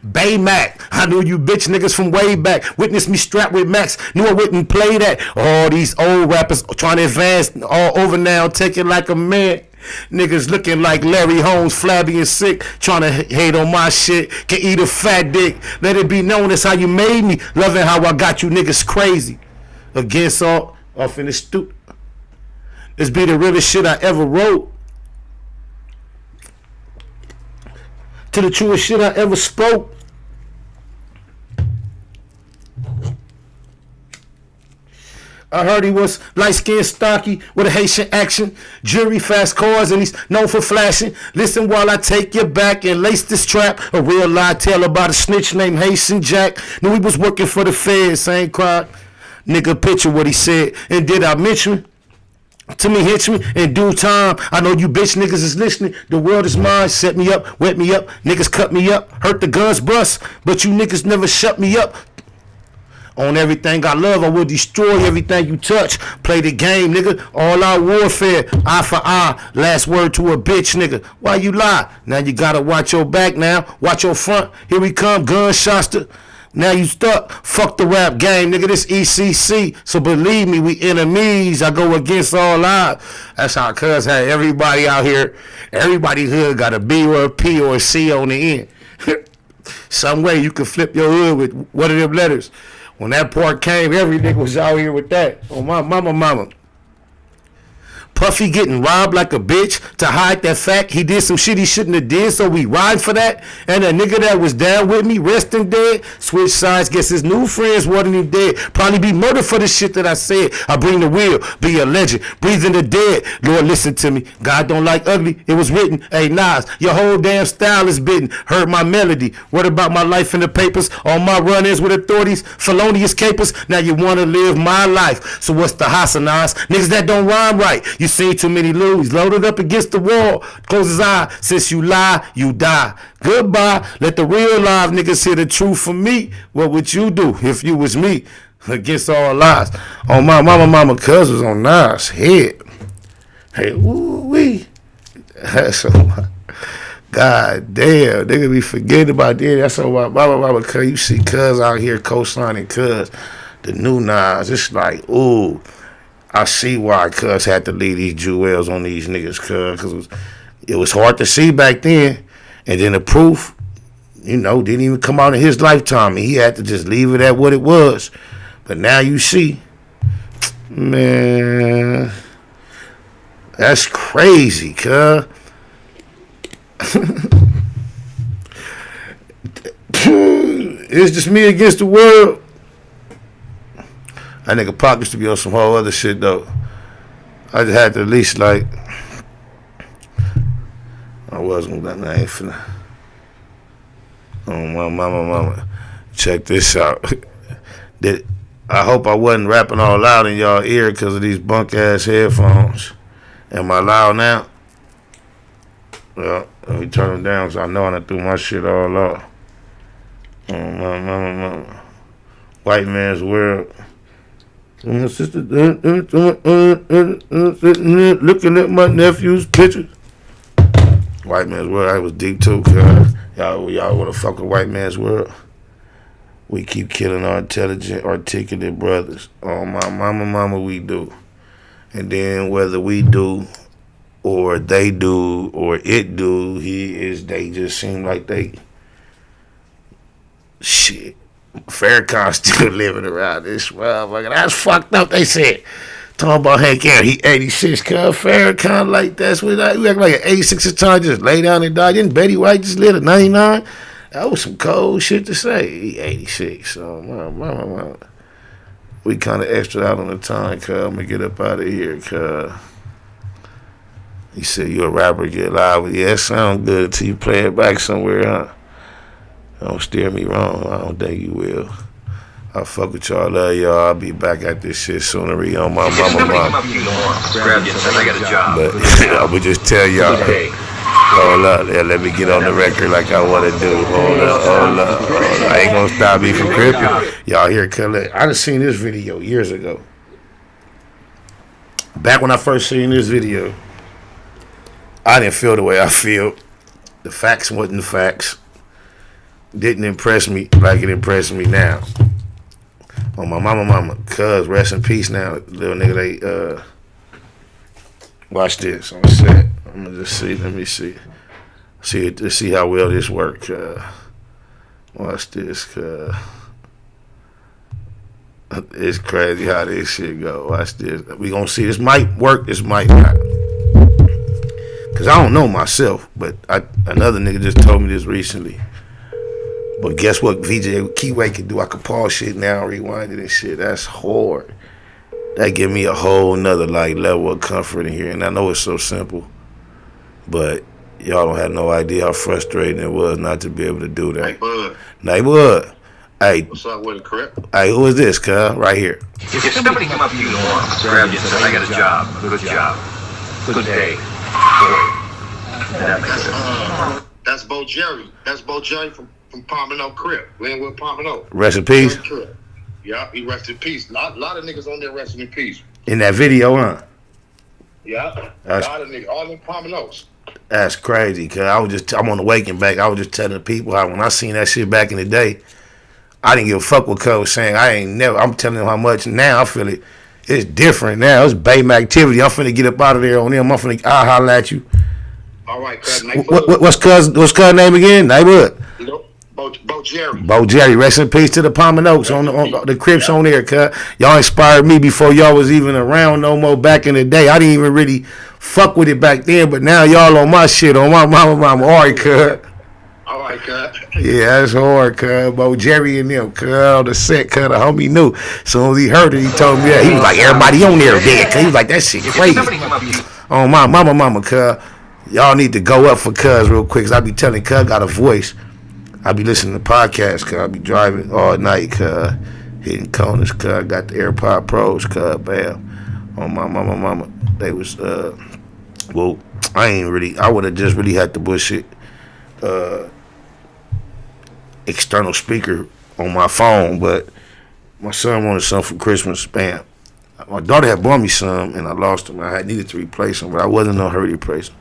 Baymac, I knew you bitch niggas from way back. Witness me strapped with Max, knew I wouldn't play that. All these old rappers trying to advance all over now, take it like a man. Niggas looking like Larry Holmes, flabby and sick, trying to hate on my shit. Can eat a fat dick. Let it be known that's how you made me. Loving how I got you niggas crazy. Against all off in the stoop. This be the realest shit I ever wrote. To the truest shit I ever spoke. I heard he was light-skinned, stocky, with a Haitian accent. Jury, fast cars, and he's known for flashing. Listen while I take you back and lace this trap. A real lie tale about a snitch named Haitian Jack. Knew he was working for the feds, ain't cried. Nigga, picture what he said. And did I mention to me, hit me in due time? I know you bitch niggas is listening. The world is mine. Set me up, wet me up. Niggas cut me up, hurt the guns bust. But you niggas never shut me up. On everything I love, I will destroy everything you touch. Play the game, nigga. All out warfare. Eye for eye. Last word to a bitch, nigga. Why you lie? Now you gotta watch your back now. Watch your front. Here we come. Gunshots to... Now you stuck. Fuck the rap game, nigga. This ECC. So believe me, we enemies. I go against all odds. That's how cuz had everybody out here. Everybody hood got a B or a P or a C on the end. Some way you can flip your hood with one of them letters. When that part came, every nigga was out here with that. Oh, my mama. Puffy getting robbed like a bitch to hide that fact. He did some shit he shouldn't have did, so we ride for that. And a nigga that was down with me, resting dead, switch sides, guess his new friends wanted him dead. Probably be murdered for the shit that I said. I bring the wheel, be a legend, breathing the dead. Lord, listen to me. God don't like ugly. It was written. Hey, Nas, your whole damn style is bitten. Heard my melody. What about my life in the papers? All my run-ins with authorities, felonious capers. Now you want to live my life. So what's the Hassanas? Niggas that don't rhyme right. You seen too many Louis loaded up against the wall. Close his eye. Since you lie, you die. Goodbye. Let the real live niggas hear the truth from me. What would you do if you was me? Against all lies. On my mama cuz was on Nas head. Hey, ooh-wee. That's so God damn. Nigga be forgetting about that. That's on my mama cuz. You see cuz out here co-signing cuz. The new Nas. It's like, ooh. I see why cuz had to leave these jewels on these niggas, cuz it was hard to see back then. And then the proof, didn't even come out in his lifetime. And he had to just leave it at what it was. But now you see, man, that's crazy, cuz. it's just me against the world. That nigga Pac used to be on some whole other shit though. I just had to at least like. I wasn't that I ain't finna. Oh my mama. Check this out. I hope I wasn't rapping all loud in y'all ear because of these bunk ass headphones. Am I loud now? Well, let me turn them down because I know I done threw my shit all off. Oh my mama. White man's world. My sister looking at my nephew's pictures. White man's world, I was deep too, cuz. Y'all wanna fuck with white man's world? We keep killing our intelligent, articulate brothers. Oh my mama, we do. And then whether we do or they do or it do, they just seem like they shit. Farrakhan's still living around this motherfucker. That's fucked up, they said. Talking about Hank Aaron, he 86, cuz Farrakhan like that's what you act like an 86 at time, just lay down and die. Didn't Betty White just live at 99? That was some cold shit to say. He 86, so we kind of extra out on the time, cuz I'm gonna get up out of here, cuz. He said you a rapper, get live. Yeah, it sound good until you play it back somewhere, huh? Don't steer me wrong. I don't think you will. I fuck with y'all, love y'all. I'll be back at this shit sooner. On my mama. I got a job. But I would just tell y'all. Hold up, let me get on the record like I want to do. Hold up. I ain't gonna stop me from cripping. Y'all hear, I done seen this video years ago. Back when I first seen this video, I didn't feel the way I feel. The facts wasn't the facts. Didn't impress me like it impressed me now. On my mama, cuz rest in peace now, little nigga. They watch this on set. I'm gonna just see. Let me see how well this works. Watch this, cuz it's crazy how this shit go. Watch this. We gonna see. This might work. This might not. Cause I don't know myself, but another nigga just told me this recently. But guess what VJ Keyway can do? I can pause shit now, rewind it and shit. That's hard. That give me a whole nother level of comfort in here. And I know it's so simple, but y'all don't have no idea how frustrating it was not to be able to do that. Hey, bud. Hey. What's up with the crib? Hey, who is this, cuz? Right here. If somebody come up to you tomorrow, grab you and say, I got a job, a good job, good pay for you. That's Bo Jerry. That's Bo Jerry from Palmino Crib. Linwood Palmino. Rest in peace. Yeah, he rest in peace. A lot of niggas on there resting in peace. In that video, huh? Yeah. A lot of niggas, all them Palminos. That's crazy, cuz I'm on the waking back. I was just telling the people how when I seen that shit back in the day, I didn't give a fuck what cuz was saying. I'm telling them how much now I feel it. It's different now. It's Baymax activity. I'm finna get up out of there on them. I'll holler at you. All right, cuz. What's cuz name again? Neighborhood. Bo Jerry. Bo Jerry, rest in peace to the Palminos on the Crips on there, cuz. Y'all inspired me before y'all was even around no more back in the day. I didn't even really fuck with it back then, but now y'all on my shit, on my mama. All right, cuz. All right, cuz. Yeah, that's hard, cuz. Bo Jerry and them, cuz. On the set, cuz. The homie knew. Soon as he heard it, he told me that. He was like, everybody on there dead, cuz. He was like, that shit crazy. On my mama, cuz. Y'all need to go up for cuz real quick, cuz I be telling cuz got a voice. I be listening to podcasts, cuz I be driving all night, cuz hitting corners, cuz I got the AirPod Pros, cuz bam. On my mama. They was well, I would have just really had to bullshit external speaker on my phone, but my son wanted something for Christmas, bam. My daughter had bought me some and I lost them. I needed to replace them, but I wasn't in no hurry to replace them.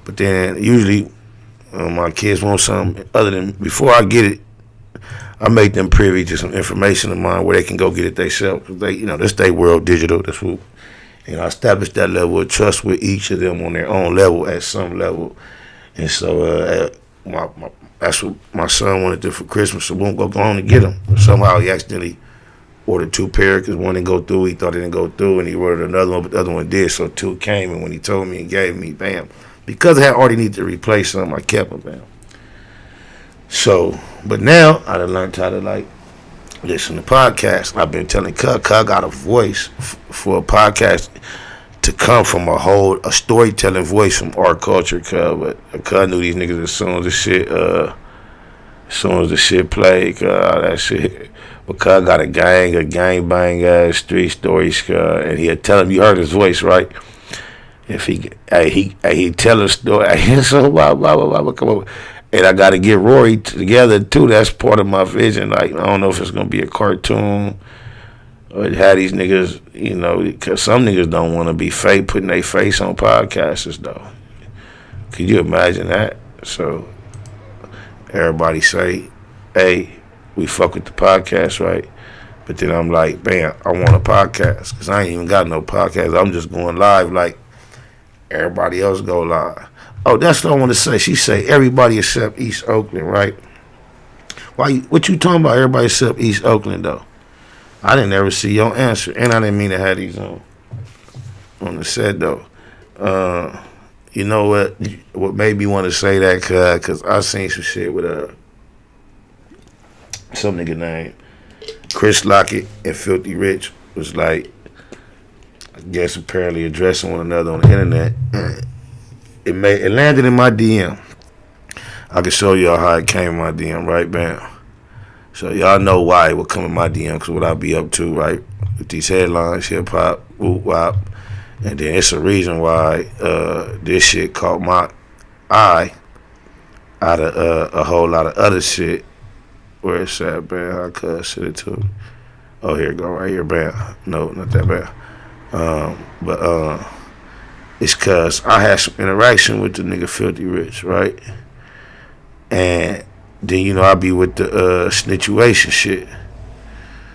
But then usually my kids want something other than, before I get it, I make them privy to some information of mine where they can go get it themselves. They, this they world digital. That's what, I established that level of trust with each of them on their own level at some level. And so that's what my son wanted to for Christmas. So we won't go on and get them. Somehow he accidentally ordered 2 pairs because one didn't go through. He thought it didn't go through, and he ordered another one, but the other one did. So 2 came, and when he told me and gave me, bam. Because I had already needed to replace some, I kept them, bam. So, but now I done learned how to like listen to podcasts. I've been telling Cuz got a voice for a podcast to come from a storytelling voice from our culture, Cuz. But Cuz knew these niggas as soon as the shit played, all that shit. But Cuz got a gang bang ass street stories, and he'll tell him, you heard his voice, right? If he tell a story, so blah blah blah blah, come on. And I got to get Rory together too. That's part of my vision. Like, I don't know if it's gonna be a cartoon or have these niggas, you know, because some niggas don't want to be fake putting their face on podcasts though. Can you imagine that? So everybody say, hey, we fuck with the podcast, right? But then I'm like, bam, I want a podcast because I ain't even got no podcast. I'm just going live like everybody else go live. Oh, that's what I want to say. She say everybody except East Oakland, right? What you talking about? Everybody except East Oakland, though. I didn't ever see your answer, and I didn't mean to have these on the set, though. You know what? What made me want to say that? Cause I seen some shit with some nigga named Chris Lockett and Filthy Rich was like, I guess apparently addressing one another on the internet. It landed in my DM. I can show y'all how it came in my DM, right? Bam. So y'all know why it would come in my DM, because what I be up to, right? With these headlines, hip hop, whoop wop. And then it's a reason why this shit caught my eye out of a whole lot of other shit. Where it's at, bam? I could send it to me. Oh, here it go, right here, bam. No, not that bad. But it's cause I had some interaction with the nigga Filthy Rich, right? And then, you know, I be with the snitchuation shit.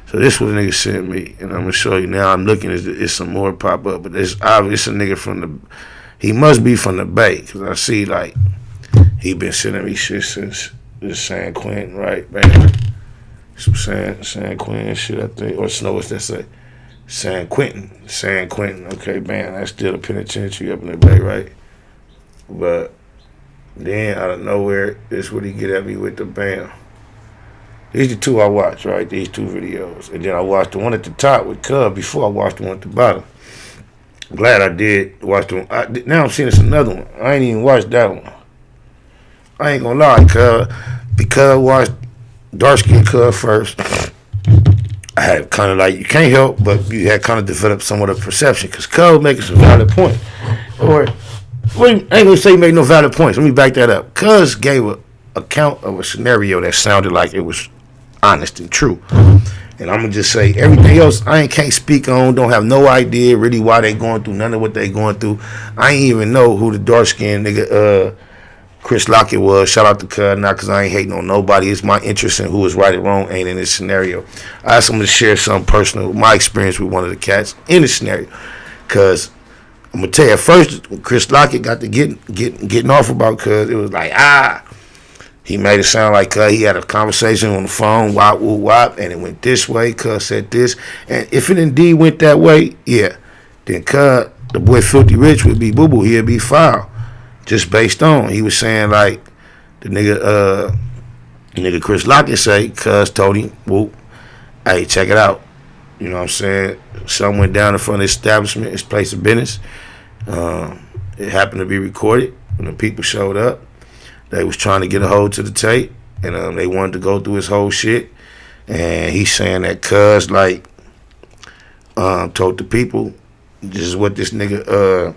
So this was a nigga sent me, and I'm gonna show you now. I'm looking, it's some more pop up, but it's obvious a nigga he must be from the Bay, cause I see like he been sending me shit since the San Quentin, right? Bam. Some San Quentin shit, I think, or Snow, what's that say? San Quentin, okay, bam, that's still a penitentiary up in the Bay, right? But then out of nowhere, this what he get at me with the bam. These are the two I watched, right? These two videos. And then I watched the one at the top with Cub before I watched the one at the bottom. I'm glad I did watch the one. Now I'm seeing this another one. I ain't even watched that one. I ain't gonna lie, Cub. Because I watched Dark Skin Cub first, I had kind of like, you can't help, but you had kind of developed somewhat of perception. Because Cub making some valid point. Or, I ain't gonna say he made no valid points. Let me back that up. Cuz gave a account of a scenario that sounded like it was honest and true. And I'm gonna just say everything else I can't speak on, don't have no idea really why they going through none of what they going through. I ain't even know who the dark skinned nigga Chris Lockett was. Shout out to Cud, not cause I ain't hating on nobody. It's my interest in who is right or wrong ain't in this scenario. I asked him to share something personal, my experience with one of the cats in this scenario. Cause I'm gonna tell you, at first when Chris Lockett got to getting off about Cuz, it was like, he made it sound like he had a conversation on the phone, wop, whoop, wop, and it went this way. Cuz said this. And if it indeed went that way, yeah, then Cuz, the boy Filthy Rich would be boo-boo. He'd be foul. Just based on, he was saying like, the nigga Chris Lockett say, Cuz told him, whoop, hey, check it out. You know what I'm saying? Something went down in front of his establishment, his place of business. It happened to be recorded when the people showed up. They was trying to get a hold to the tape, and they wanted to go through his whole shit. And he's saying that Cuz like told the people, this is what this nigga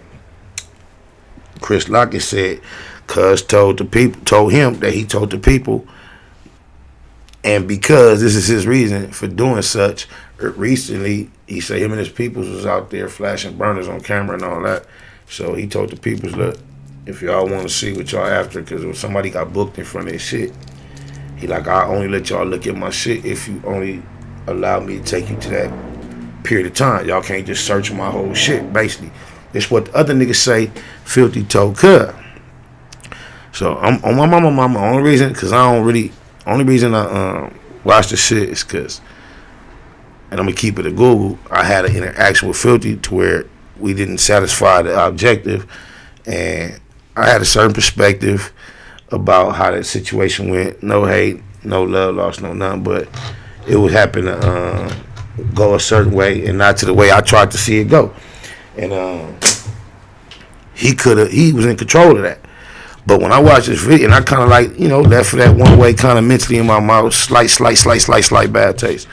Chris Lockett said. Cuz told him that he told the people, and because this is his reason for doing such, recently he said him and his peoples was out there flashing burners on camera and all that. So he told the peoples, look, if y'all want to see what y'all after, because when somebody got booked in front of their shit, he like, I only let y'all look at my shit if you only allow me to take you to that period of time. Y'all can't just search my whole shit, basically. It's what the other niggas say Filthy told Cub. So I'm on my mama. Only reason I watch the shit is because, and I'm gonna keep it at Google, I had an interaction with Filthy to where we didn't satisfy the objective, and I had a certain perspective about how that situation went. No hate, no love lost, no nothing, but it would happen to go a certain way and not to the way I tried to see it go. And he was in control of that. But when I watched this video, and I kind of like, left for that one way kind of mentally in my mouth, slight bad taste.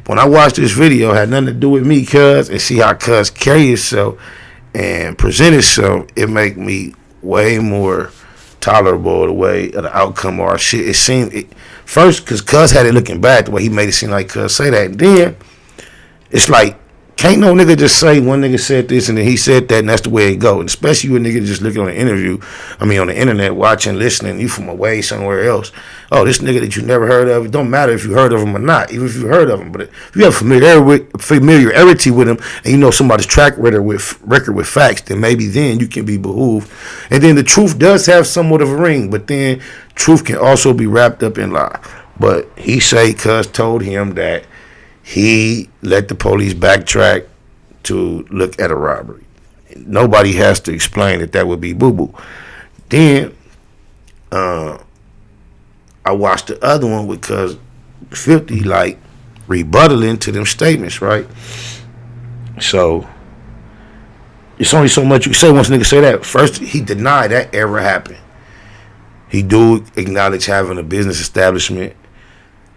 But when I watched this video, it had nothing to do with me, cuz, and see how cuz carry himself and present himself, it make me way more tolerable the way of the outcome or shit. It seemed, first, because cuz had it looking bad, the way he made it seem like cuz say that. And then, it's like, can't no nigga just say one nigga said this and then he said that and that's the way it go. And especially you a nigga just looking on the on the internet, watching, listening, you from away somewhere else. Oh, this nigga that you never heard of, it don't matter if you heard of him or not, even if you heard of him. But if you have familiarity with him and you know somebody's track record with facts, then maybe then you can be behooved. And then the truth does have somewhat of a ring, but then truth can also be wrapped up in lie. But he say cuz told him that he let the police backtrack to look at a robbery. Nobody has to explain that would be boo-boo. Then I watched the other one because 50 like rebuttaling to them statements, right? So it's only so much you can say once a nigga say that. First, he denied that ever happened. He do acknowledge having a business establishment,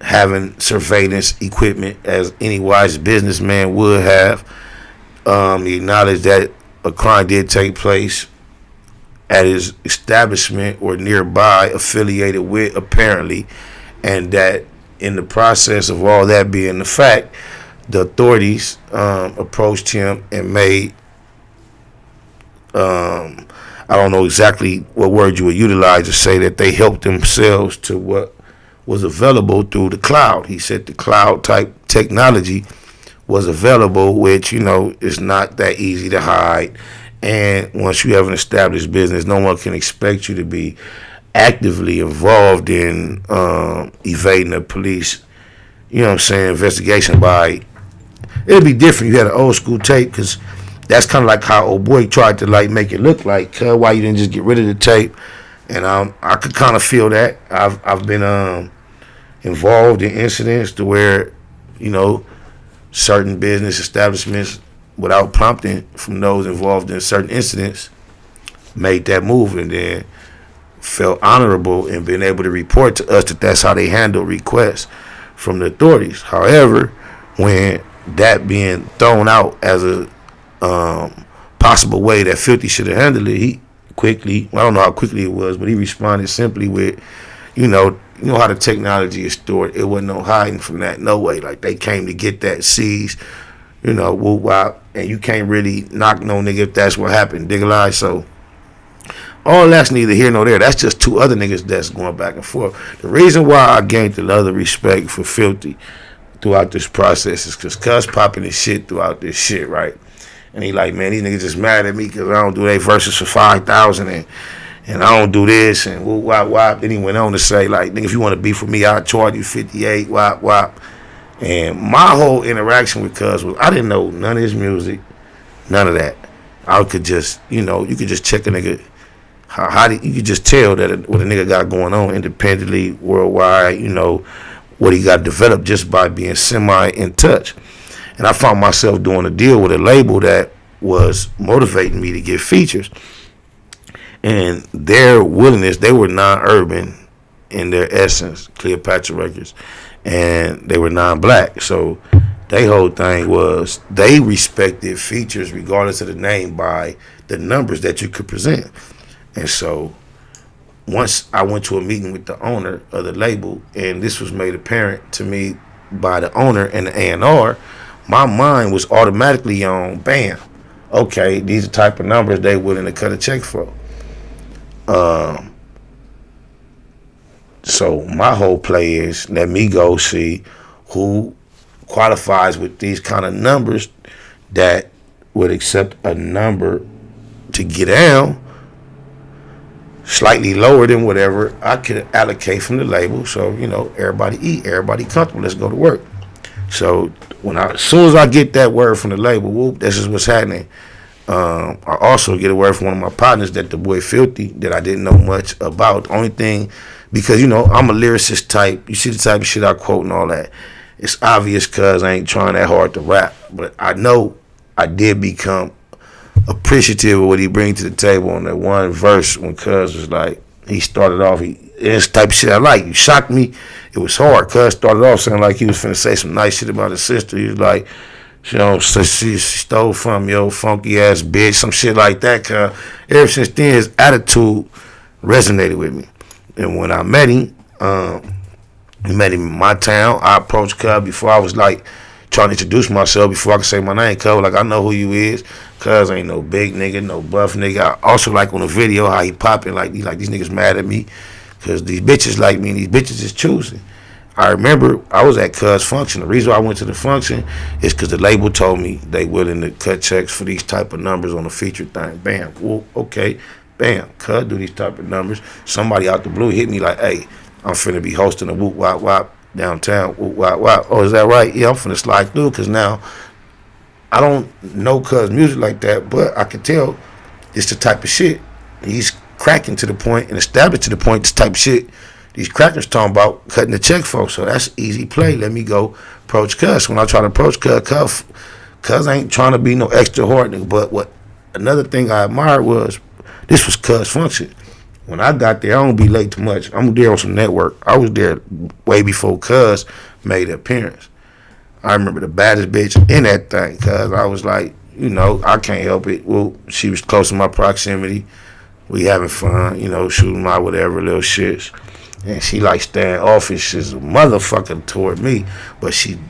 having surveillance equipment as any wise businessman would have. He acknowledged that a crime did take place at his establishment or nearby, affiliated with apparently, and that in the process of all that being the fact, the authorities approached him and made, I don't know exactly what word you would utilize to say that they helped themselves to what was available through the cloud. He said the cloud type technology was available, which, is not that easy to hide. And once you have an established business, no one can expect you to be actively involved in evading the police, investigation by, it'd be different. You had an old school tape, because that's kind of like how old boy tried to like make it look like, why you didn't just get rid of the tape. And I could kind of feel that. I've been involved in incidents to where, certain business establishments, without prompting from those involved in certain incidents, made that move and then felt honorable in being able to report to us that that's how they handle requests from the authorities. However, when that being thrown out as a possible way that 50 should have handled it, he quickly, I don't know how quickly it was, but he responded simply with, you know how the technology is stored. It wasn't no hiding from that, no way. Like, they came to get that seized, woo wop, and you can't really knock no nigga if that's what happened, dig a lie. So all that's neither here nor there. That's just two other niggas that's going back and forth. The reason why I gained the other respect for Filthy throughout this process is because Cuz popping his shit throughout this shit, right? And he like, man, these niggas just mad at me because I don't do their verses for 5,000 and I don't do this and whoop, wop, wop. Then he went on to say, like, nigga, if you want to beef with me, I'll charge you 58, wop, wop. And my whole interaction with Cuz was, I didn't know none of his music, none of that. I could just, you could just check a nigga. You could just tell that what a nigga got going on independently, worldwide, what he got developed just by being semi in touch. And I found myself doing a deal with a label that was motivating me to get features. And their willingness, they were non-urban in their essence, Cleopatra Records, and they were non-black. So their whole thing was they respected features regardless of the name by the numbers that you could present. And so once I went to a meeting with the owner of the label, and this was made apparent to me by the owner and the A&R, my mind was automatically on, bam, okay, these are the type of numbers they willing to cut a check for. So my whole play is, let me go see who qualifies with these kind of numbers that would accept a number to get down slightly lower than whatever I could allocate from the label. So, everybody eat, everybody comfortable, let's go to work. So as soon as I get that word from the label, whoop, this is what's happening. I also get a word from one of my partners that the boy Filthy, that I didn't know much about. The only thing, because, you know, I'm a lyricist type. You see the type of shit I quote and all that. It's obvious cuz I ain't trying that hard to rap. But I know I did become appreciative of what he brings to the table on that one verse when cuz was like, he started off, it's the type of shit I like. You shocked me. It was hard. Cuz started off saying like he was finna say some nice shit about his sister. He was like, you know, so she stole from yo funky ass bitch, some shit like that. Cause ever since then, his attitude resonated with me. And when I met him, we met him in my town. I approached Cub before I was like trying to introduce myself before I could say my name. Cub, like, I know who you is. Cuz ain't no big nigga, no buff nigga. I also like on the video how he popping, like these niggas mad at me because these bitches like me and these bitches is choosing. I remember I was at Cuz function. The reason why I went to the function is because the label told me they willing to cut checks for these type of numbers on the feature thing. Bam. Well, okay. Bam. Cuz do these type of numbers. Somebody out the blue hit me like, hey, I'm finna be hosting a whoop wop wop downtown. Whoop wop wop. Oh, is that right? Yeah, I'm finna slide through because now I don't know Cuz music like that, but I can tell it's the type of shit he's cracking to the point and established to the point, this type of shit these crackers talking about cutting the check for. So that's easy play. Let me go approach Cuz. When I try to approach Cuz ain't trying to be no extra hard nigga. But what another thing I admired was this was Cuz function. When I got there, I don't be late too much. I'm there on some network. I was there way before Cuz made an appearance. I remember the baddest bitch in that thing, Cuz I was like, you know, I can't help it. Well, she was close to my proximity. We having fun, you know, shooting my whatever little shits. And she like standoffish as a motherfucker toward me, but she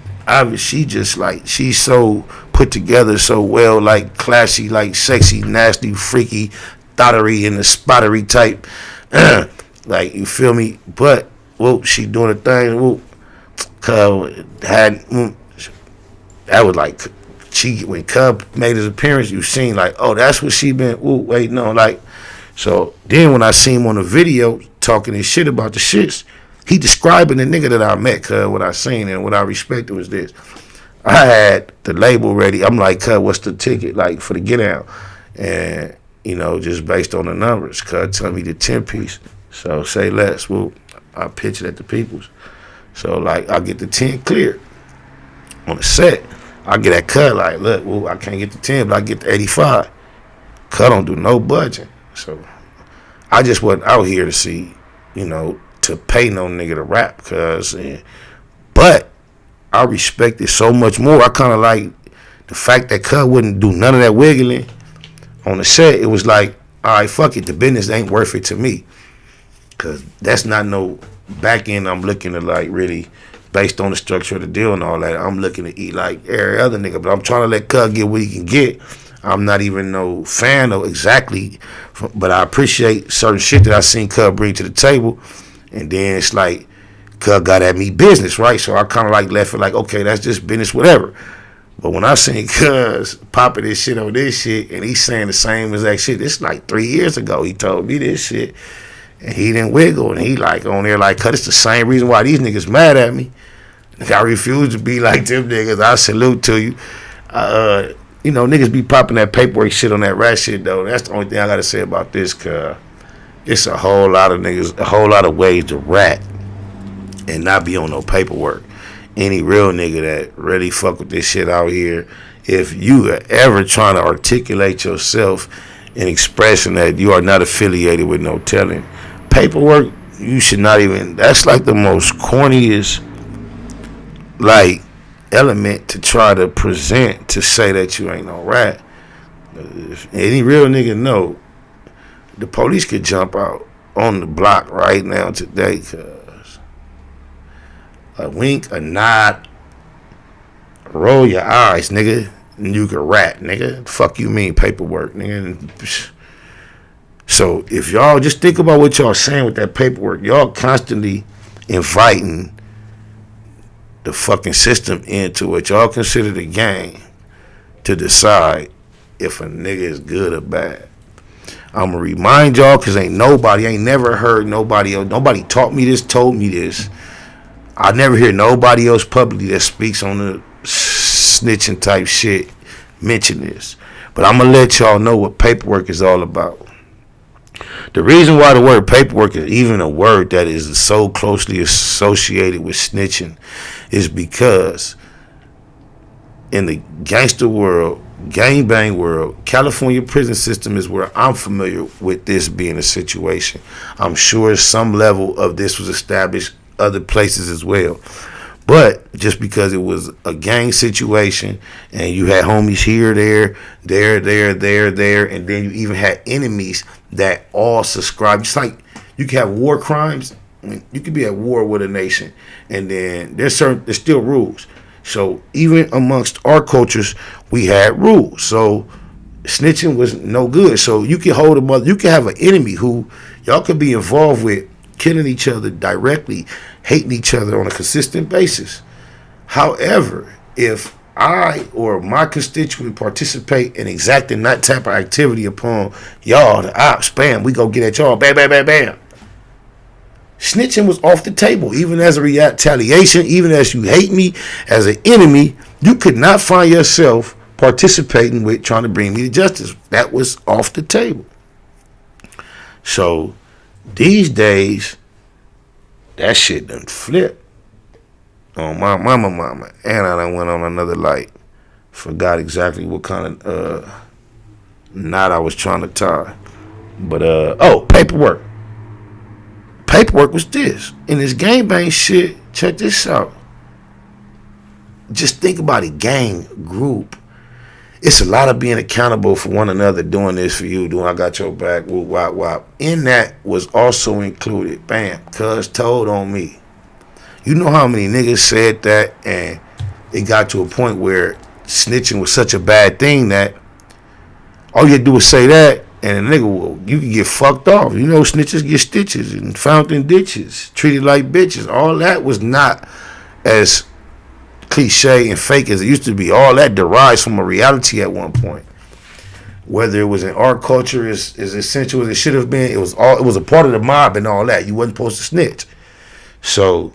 just like, she's so put together so well, like classy, like sexy, nasty, freaky, thottery, and the spottery type. Like, you feel me? But well, she doing a thing. Well, that was like when Cub made his appearance, you seen like, oh, that's what she been. Ooh, wait, no, like. So then when I seen him on the video talking his shit about the shits, he describing the nigga that I met, cuz what I seen and what I respected was this. I had the label ready. I'm like, cuz, what's the ticket like for the get out? And, you know, just based on the numbers, cuz tell me the 10 piece. So say less. Well, I pitch it at the peoples. So like I get the 10 clear. On the set, I get that cut like, look, well, I can't get the 10, but I get the 85. Cut don't do no budging. So I just wasn't out here to see, you know, to pay no nigga to rap, but I respect it so much more. I kind of like the fact that Cut wouldn't do none of that wiggling on the set. It was like, all right, fuck it, the business ain't worth it to me, because that's not no back end I'm looking to like really, based on the structure of the deal and all that, I'm looking to eat like every other nigga, but I'm trying to let Cut get what he can get. I'm not even no fan of exactly, but I appreciate certain shit that I seen Cub bring to the table. And then it's like, Cub got at me business, right? So I kind of like left it like, okay, that's just business, whatever. But when I seen Cuz popping this shit on this shit, and he's saying the same exact shit, it's like 3 years ago he told me this shit, and he didn't wiggle, and he like on there like, Cuz it's the same reason why these niggas mad at me. I refuse to be like them niggas. I salute to you. You know, niggas be popping that paperwork shit on that rat shit, though. That's the only thing I gotta say about this, cuz it's a whole lot of niggas, a whole lot of ways to rat and not be on no paperwork. Any real nigga that really fuck with this shit out here, if you are ever trying to articulate yourself in expressing that you are not affiliated with no telling, paperwork, you should not even, that's like the most corniest, like, element to try to present to say that you ain't no rat. If any real nigga know, the police could jump out on the block right now today, cuz a wink, a nod, roll your eyes, nigga, and you can rat, nigga. Fuck you mean paperwork, nigga. So if y'all just think about what y'all saying with that paperwork, y'all constantly inviting the fucking system into what y'all consider the game to decide if a nigga is good or bad. I'm gonna remind y'all, cause ain't never heard nobody else, nobody taught me this, told me this. I never hear nobody else publicly that speaks on the snitching type shit mention this. But I'm going to let y'all know what paperwork is all about. The reason why the word paperwork is even a word that is so closely associated with snitching is because in the gangster world, gangbang world, California prison system is where I'm familiar with this being a situation. I'm sure some level of this was established other places as well. But just because it was a gang situation and you had homies here, there, and then you even had enemies that all subscribe. It's like you can have war crimes. I mean, you could be at war with a nation, and then there's still rules. So even amongst our cultures, we had rules. So snitching was no good. So you can hold a mother. You can have an enemy who y'all could be involved with, killing each other directly, hating each other on a consistent basis. However, if I or my constituent participate in exacting that type of activity upon y'all, the ops, bam, we go get at y'all, bam, bam, bam, bam. Snitching was off the table, even as a retaliation, even as you hate me as an enemy, you could not find yourself participating with trying to bring me to justice. That was off the table. So these days, that shit done flipped on my mama. And I done went on another light. Forgot exactly what kind of knot I was trying to tie. But, paperwork. Paperwork was this. In this gangbang shit, check this out. Just think about it, gang, group. It's a lot of being accountable for one another, doing this for you, doing I got your back, whoop, wop, wop. In that was also included, bam, cuz told on me. You know how many niggas said that, and it got to a point where snitching was such a bad thing that all you had to do was say that, and a nigga, well, you can get fucked off. You know, snitches get stitches and fountain ditches, treated like bitches. All that was not as cliche and fake as it used to be. All that derives from a reality at one point. Whether it was in our culture as essential as it should have been, it was a part of the mob and all that. You wasn't supposed to snitch. So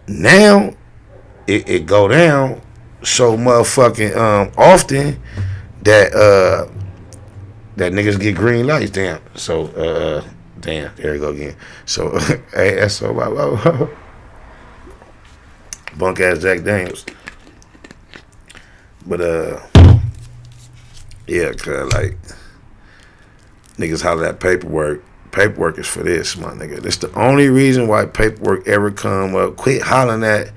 now it go down so motherfucking often that that niggas get green lights. Damn. So damn, there we go again. So hey, that's so bunk ass Jack Daniels. But yeah, cause like niggas holler at paperwork. Paperwork is for this, my nigga. That's the only reason why paperwork ever come up. Quit hollering at,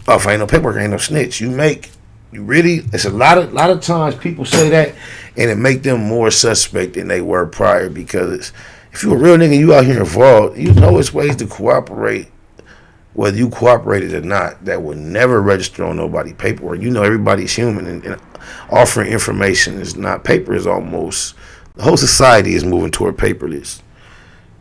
oh, if ain't no paperwork, ain't no snitch. It's a lot of times people say that, and it make them more suspect than they were prior, because if you a real nigga, you out here involved, you know it's ways to cooperate, whether you cooperated or not, that would never register on nobody paperwork. You know everybody's human, and offering information is not. Paper is almost, the whole society is moving toward paperless.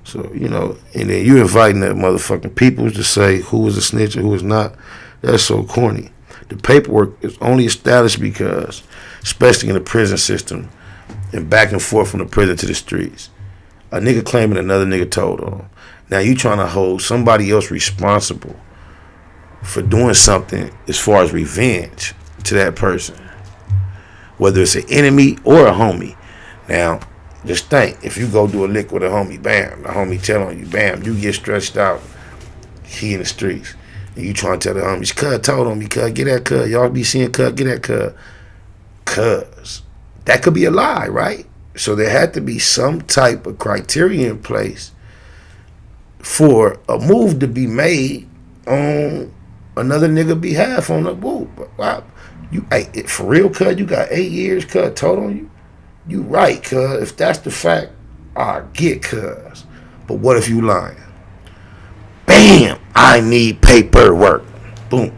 So, you know, and then you inviting that motherfucking people to say who is a snitch and who is not. That's so corny. The paperwork is only established because, especially in the prison system, and back and forth from the prison to the streets, a nigga claiming another nigga told on him. Now you trying to hold somebody else responsible for doing something as far as revenge to that person, whether it's an enemy or a homie. Now, just think, if you go do a lick with a homie, bam, the homie tell on you, bam, you get stretched out, he in the streets, and you trying to tell the homies, cuz told on me, cuz, get that cuz, y'all be seeing cuz, get that cuz. Cuz, that could be a lie, right? So there had to be some type of criteria in place for a move to be made on another nigga behalf on the move. Wow. You, hey, for real, cuz, you got 8 years, cuz, told on you? You right, cuz. If that's the fact, I get cuz. But what if you lying? Bam! I need paperwork. Boom.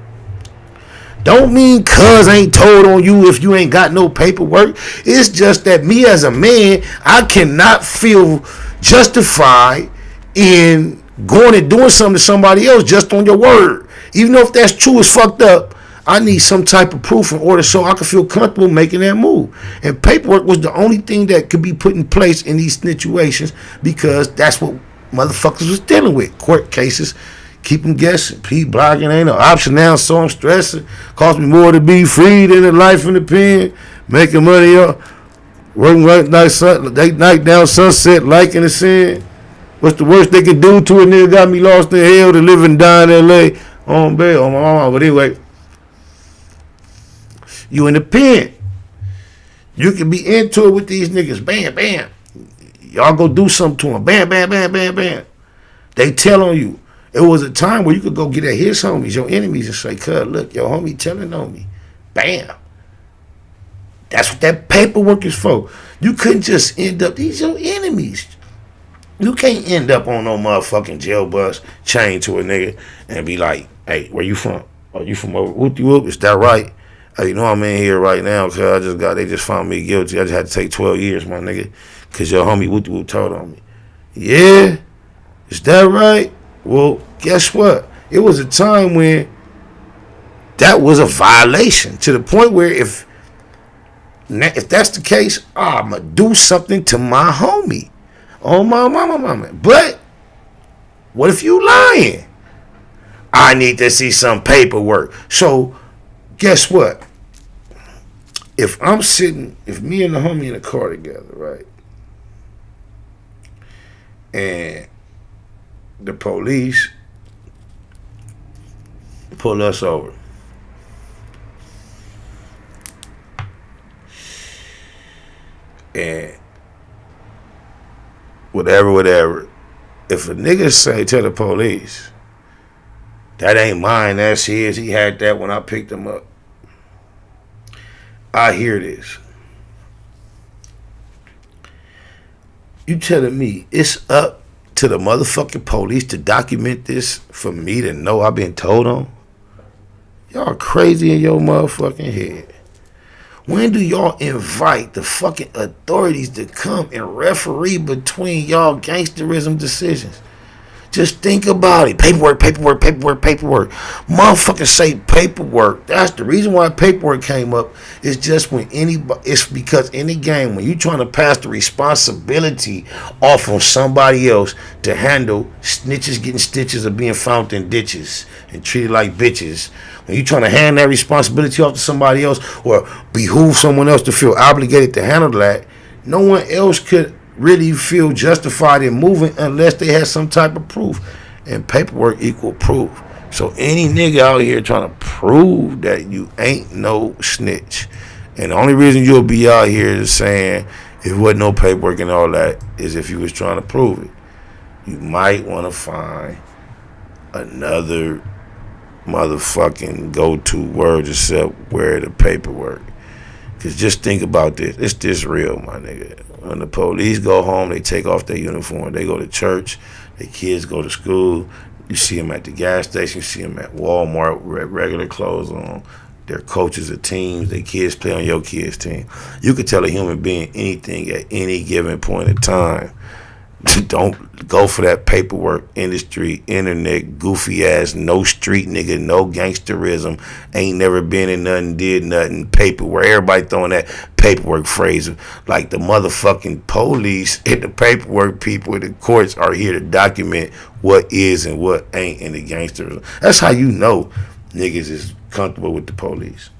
Don't mean cuz ain't told on you if you ain't got no paperwork. It's just that me as a man, I cannot feel justified in going and doing something to somebody else just on your word. Even though if that's true, it's fucked up. I need some type of proof in order so I can feel comfortable making that move. And paperwork was the only thing that could be put in place in these situations, because that's what motherfuckers was dealing with. Court cases, Keep them guessing. Pete blocking ain't no option now, so I'm stressing. Cost me more to be free than a life in the pen. Making money up. Working late night down sunset, liking the sin. What's the worst they can do to a nigga? Got me lost in hell to live and die in L.A. on bail, on my mama. But anyway, you in the pen. You can be into it with these niggas. Bam, bam. Y'all go do something to them. Bam, bam, bam, bam, bam. They tell on you. It was a time where you could go get at his homies, your enemies, and say, cuz, look, your homie telling on me. Bam. That's what that paperwork is for. You couldn't just end up, these your enemies. You can't end up on no motherfucking jail bus chained to a nigga and be like, hey, where you from? Oh, you from over whoop-de-whoop? Is that right? Hey, you know I'm in here right now because they just found me guilty. I just had to take 12 years, my nigga, because your homie whoop-de-whoop told on me. Yeah? Is that right? Well, guess what? It was a time when that was a violation to the point where if that's the case, I'm going to do something to my homie. Oh, my mama. But what if you lying? I need to see some paperwork. So guess what? If me and the homie in the car together, right? And the police pull us over. And whatever. If a nigga tell the police, that ain't mine, that's his, he had that when I picked him up. I hear this. You telling me it's up to the motherfucking police to document this for me to know I've been told on? Y'all crazy in your motherfucking head. When do y'all invite the fucking authorities to come and referee between y'all gangsterism decisions? Just think about it. Paperwork. Motherfuckers say paperwork. That's the reason why paperwork came up. It's just it's because any game, when you trying to pass the responsibility off on somebody else to handle snitches getting stitches or being found in ditches and treated like bitches, when you trying to hand that responsibility off to somebody else or behoove someone else to feel obligated to handle that, no one else could really feel justified in moving unless they had some type of proof. And paperwork equal proof. So any nigga out here trying to prove that you ain't no snitch, and the only reason you'll be out here is saying if it wasn't no paperwork and all that is if you was trying to prove it. You might want to find another motherfucking go-to word except where the paperwork. Because just think about this. It's this real, my nigga. When the police go home, they take off their uniform. They go to church. Their kids go to school. You see them at the gas station. You see them at Walmart with regular clothes on. Their coaches of teams. Their kids play on your kids' team. You could tell a human being anything at any given point in time. Don't go for that paperwork industry, internet, goofy ass, no street nigga, no gangsterism, ain't never been in nothing, did nothing, paperwork. Everybody throwing that paperwork phrase like the motherfucking police and the paperwork people in the courts are here to document what is and what ain't in the gangsterism. That's how you know niggas is comfortable with the police.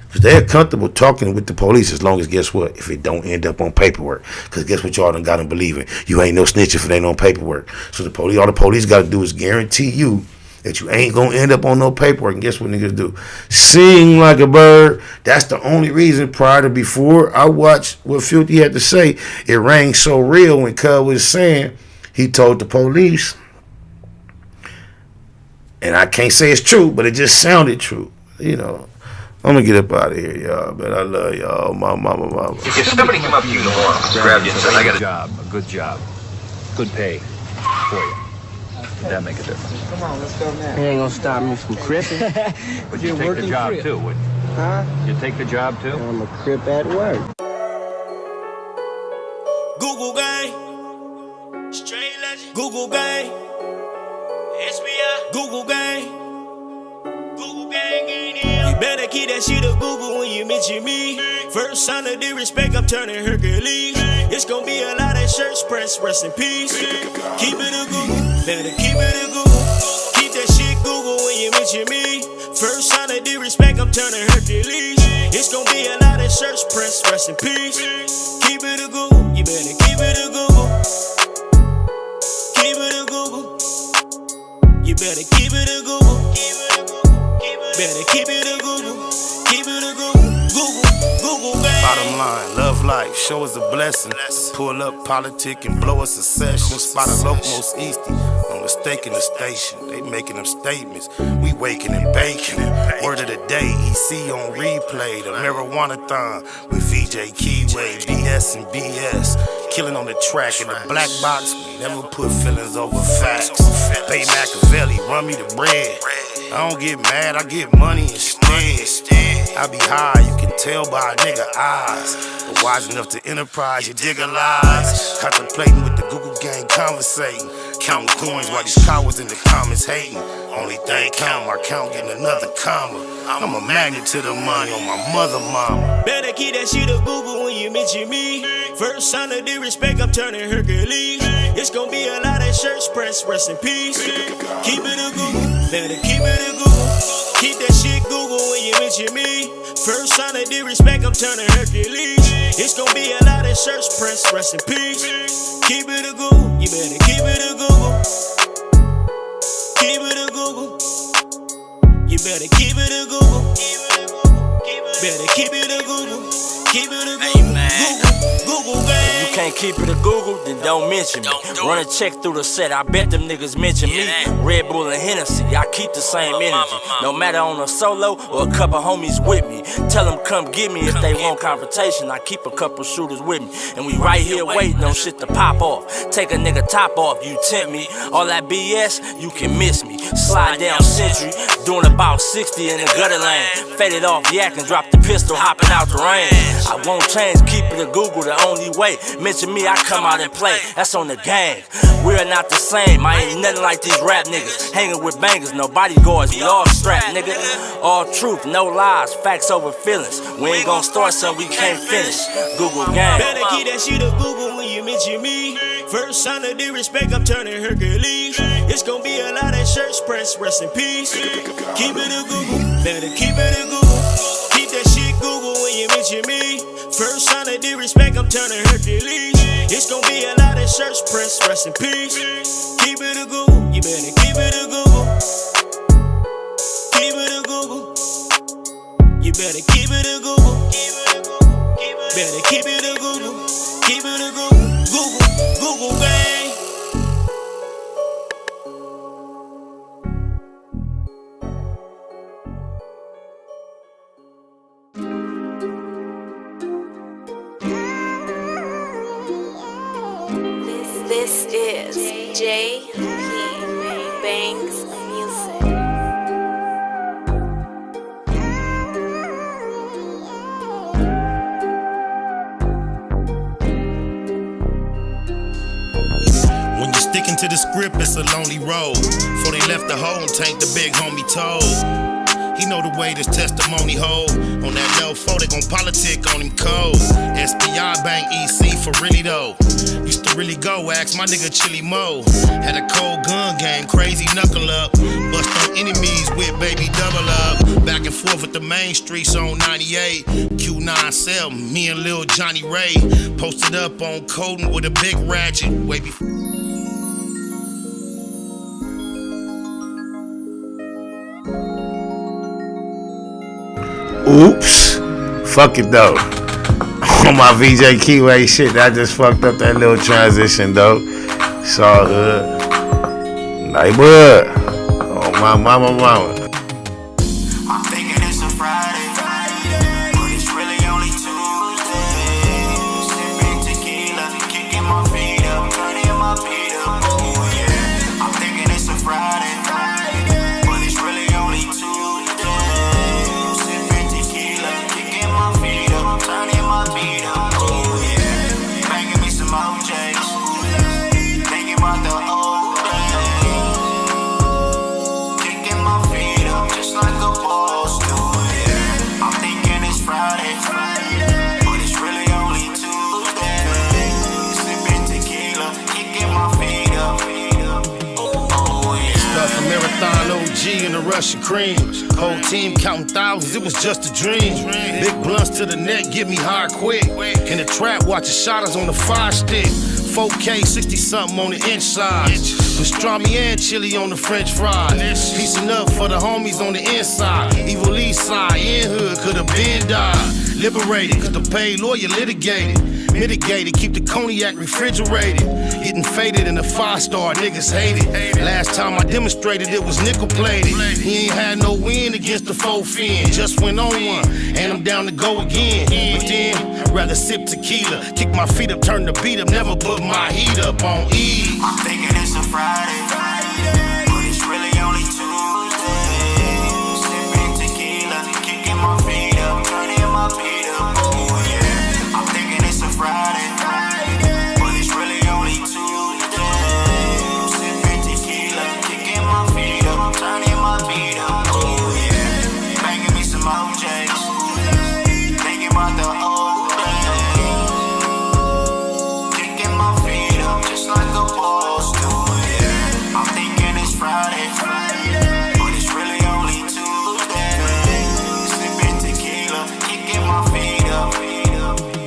Because they're comfortable talking with the police as long as, guess what, if it don't end up on paperwork. Because guess what y'all done got them believing? You ain't no snitch if it ain't on paperwork. So all the police got to do is guarantee you that you ain't going to end up on no paperwork. And guess what niggas do? Sing like a bird. That's the only reason before I watched what Filthy had to say, it rang so real when Cub was saying he told the police, and I can't say it's true, but it just sounded true, you know. I'm gonna get up out of here, y'all, but I love y'all. My mama. If somebody came up to you tomorrow, grabbed you and said, I got a good job, good pay for you, would that make a difference? Come on, let's go now. It ain't gonna stop me from cripping. But you take the job too, wouldn't you? Huh? You take the job too? I'm a crip at work. Google gang, straight legend. Google gang, SBI. Google gang. Google gang in here. You better keep that shit up Google when you mention me. First sign of disrespect, I'm turning Hercules. It's gonna be a lot of shirts pressed, rest in peace. Keep it a Google, better keep it a Google. Keep that turning Hercules. It's gonna be a lot of church press, rest in peace. Keep it a Google, you better keep it a Google. Keep it a Google. You better keep it a Google. Better keep it a Google. Keep it a Google. Google, man. Bottom line, love life, show us a blessing. Pull up politic and blow us a session. Spot a locomost easty, no mistaking the station. They making them statements, we waking and baking. Word of the day, EC on replay. The marijuana-thon with VJ Keyway, BS and BS. Killing on the track in the black box, we never put feelings over facts. Pay Machiavelli, run me the bread. I don't get mad, I get money instead. I be high, you can tell by a nigga eyes. But wise enough to enterprise, you dig a lies. Contemplating with the Google gang, conversating. Counting coins while these cowards in the comments hating. Only thing count, my count getting another comma. I'm a magnet to the money on my mother mama. Better keep that shit a Google when you mention me. First sign of disrespect, I'm turning Hercules. It's gonna be a lot of church press, rest in peace. Keep it a Google, better keep it a Google. Keep that shit Google when you mention me. First sign of disrespect, I'm turning Hercules. It's gonna be a lot of church press, rest in peace. Keep it a Google, you better keep it a Google. Keep it a Google. You better keep it a Google. Better keep it a Google. Keep it a Google. Google, gang. You can't keep it a Google, then don't mention me. Run a check through the set, I bet them niggas mention me. Red Bull and Hennessy, I keep the same energy. No matter on a solo or a couple homies with me. Tell them come get me if they want confrontation. I keep a couple shooters with me. And we right here waiting on shit to pop off. Take a nigga top off, you tempt me. All that BS, you can miss me. Slide down Century, doing about 60 in the gutter lane. Faded off yak and drop the pistol, hopping out the rain. I won't change, keep it a Google the only way. Mention me, I come out and play. That's on the gang. We are not the same. I ain't nothing like these rap niggas. Hanging with bangers, no bodyguards. We all strapped, nigga. All truth, no lies. Facts over feelings. We ain't gon' start something we can't finish. Google gang. Better keep that shit a Google when you mention me. First sign of disrespect, I'm turning Hercules. It's gonna be a lot of church press, rest in peace. Keep it a Google. Better keep it a Google. Keep that shit Google when you mention me. First sign of disrespect, I'm turning Hercules. It's gonna be a lot of church press, rest in peace. Keep it a Google, you better keep it a Google. Keep it a Google. You better keep it a Google. Better keep it a Google. Keep it a Google. Google gang. This is JP Banks Music. When you're sticking to the script, it's a lonely road. Before they left the home tank, the big homie told. He know the way this testimony hold. On that low 4, they gon' politic on him cold. SBI Bank EC for really though. Used to really go, ask my nigga Chili Mo. Had a cold gun game, crazy knuckle up. Bust on enemies with baby double up. Back and forth with the main streets on 98. Q97, me and Lil Johnny Ray. Posted up on Colton with a big ratchet. Way before. Oops. Fuck it though. On my VJ Keyway shit, I just fucked up that little transition though. It's all good. Neighborhood. Oh my mama. I'm thinking it's a Friday, but it's really only Tuesday. Sipping tequila, kicking my feet up, turning my feet up. Oh yeah. I'm thinking it's a Friday, but it's really only Tuesday. Sipping tequila, kicking my feet up, turning my feet up. Oh yeah. Banging me some OJs, thinking about the old days. Kicking my feet marathon OG in the Russian cream. Whole team counting thousands, it was just a dream. Big blunts to the neck, get me high quick. In the trap, watching shotters on the 5-stick. 4K, 60-something on the inside. Pastrami and chili on the French fries. Piecing up for the homies on the inside. Evil East side, in hood, could've been died. Liberated, cause the paid lawyer litigated. Mitigated, keep the cognac refrigerated. Getting faded in the 5-star, niggas hate it. Last time I demonstrated it was nickel plated. He ain't had no win against the 4 fin. Just went on one, and I'm down to go again. But then, rather sip tequila. Kick my feet up, turn the beat up. Never put my heat up on E. I'm thinking it's a Friday, but it's really only Tuesday. Sipping tequila, kicking my feet up, turning my feet up. Oh yeah, I'm thinking it's a Friday, but it's really only Tuesday. Sipping tequila, kicking my feet up, turning my feet up. Oh yeah, banging me some OJs, thinking about the old days. Kicking my feet up just like a boss do. Yeah, I'm thinking it's Friday, but it's really only Tuesday. Sipping tequila, kicking my feet up.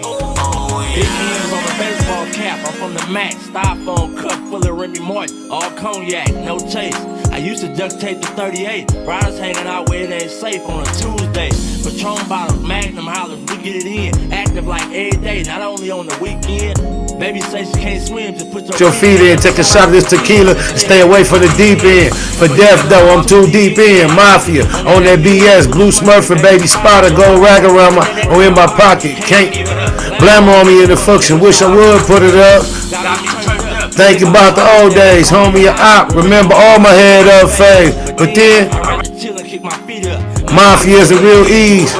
Oh Big yeah. hands on a baseball cap, I'm from the Max. Styrofoam cup full of Remy Martin, all cognac, no chase. I used to duct tape the 38. Riders hanging out where it ain't safe on a Tuesday. Patron bottles, Magnum hollers, we get it in. Active like every day, not only on the weekend. Baby say she can't swim, just put Your feet in, take a shot of this tequila, and stay away from the deep end. For death though, I'm too deep in. Mafia, on that BS, Blue Smurf and Baby Spotter, gold rag around or in my pocket. Can't blame on me in the function, wish I would put it up. Think about the old days, homie, your op. Remember all my head up phase. But then, Mafia is a real ease.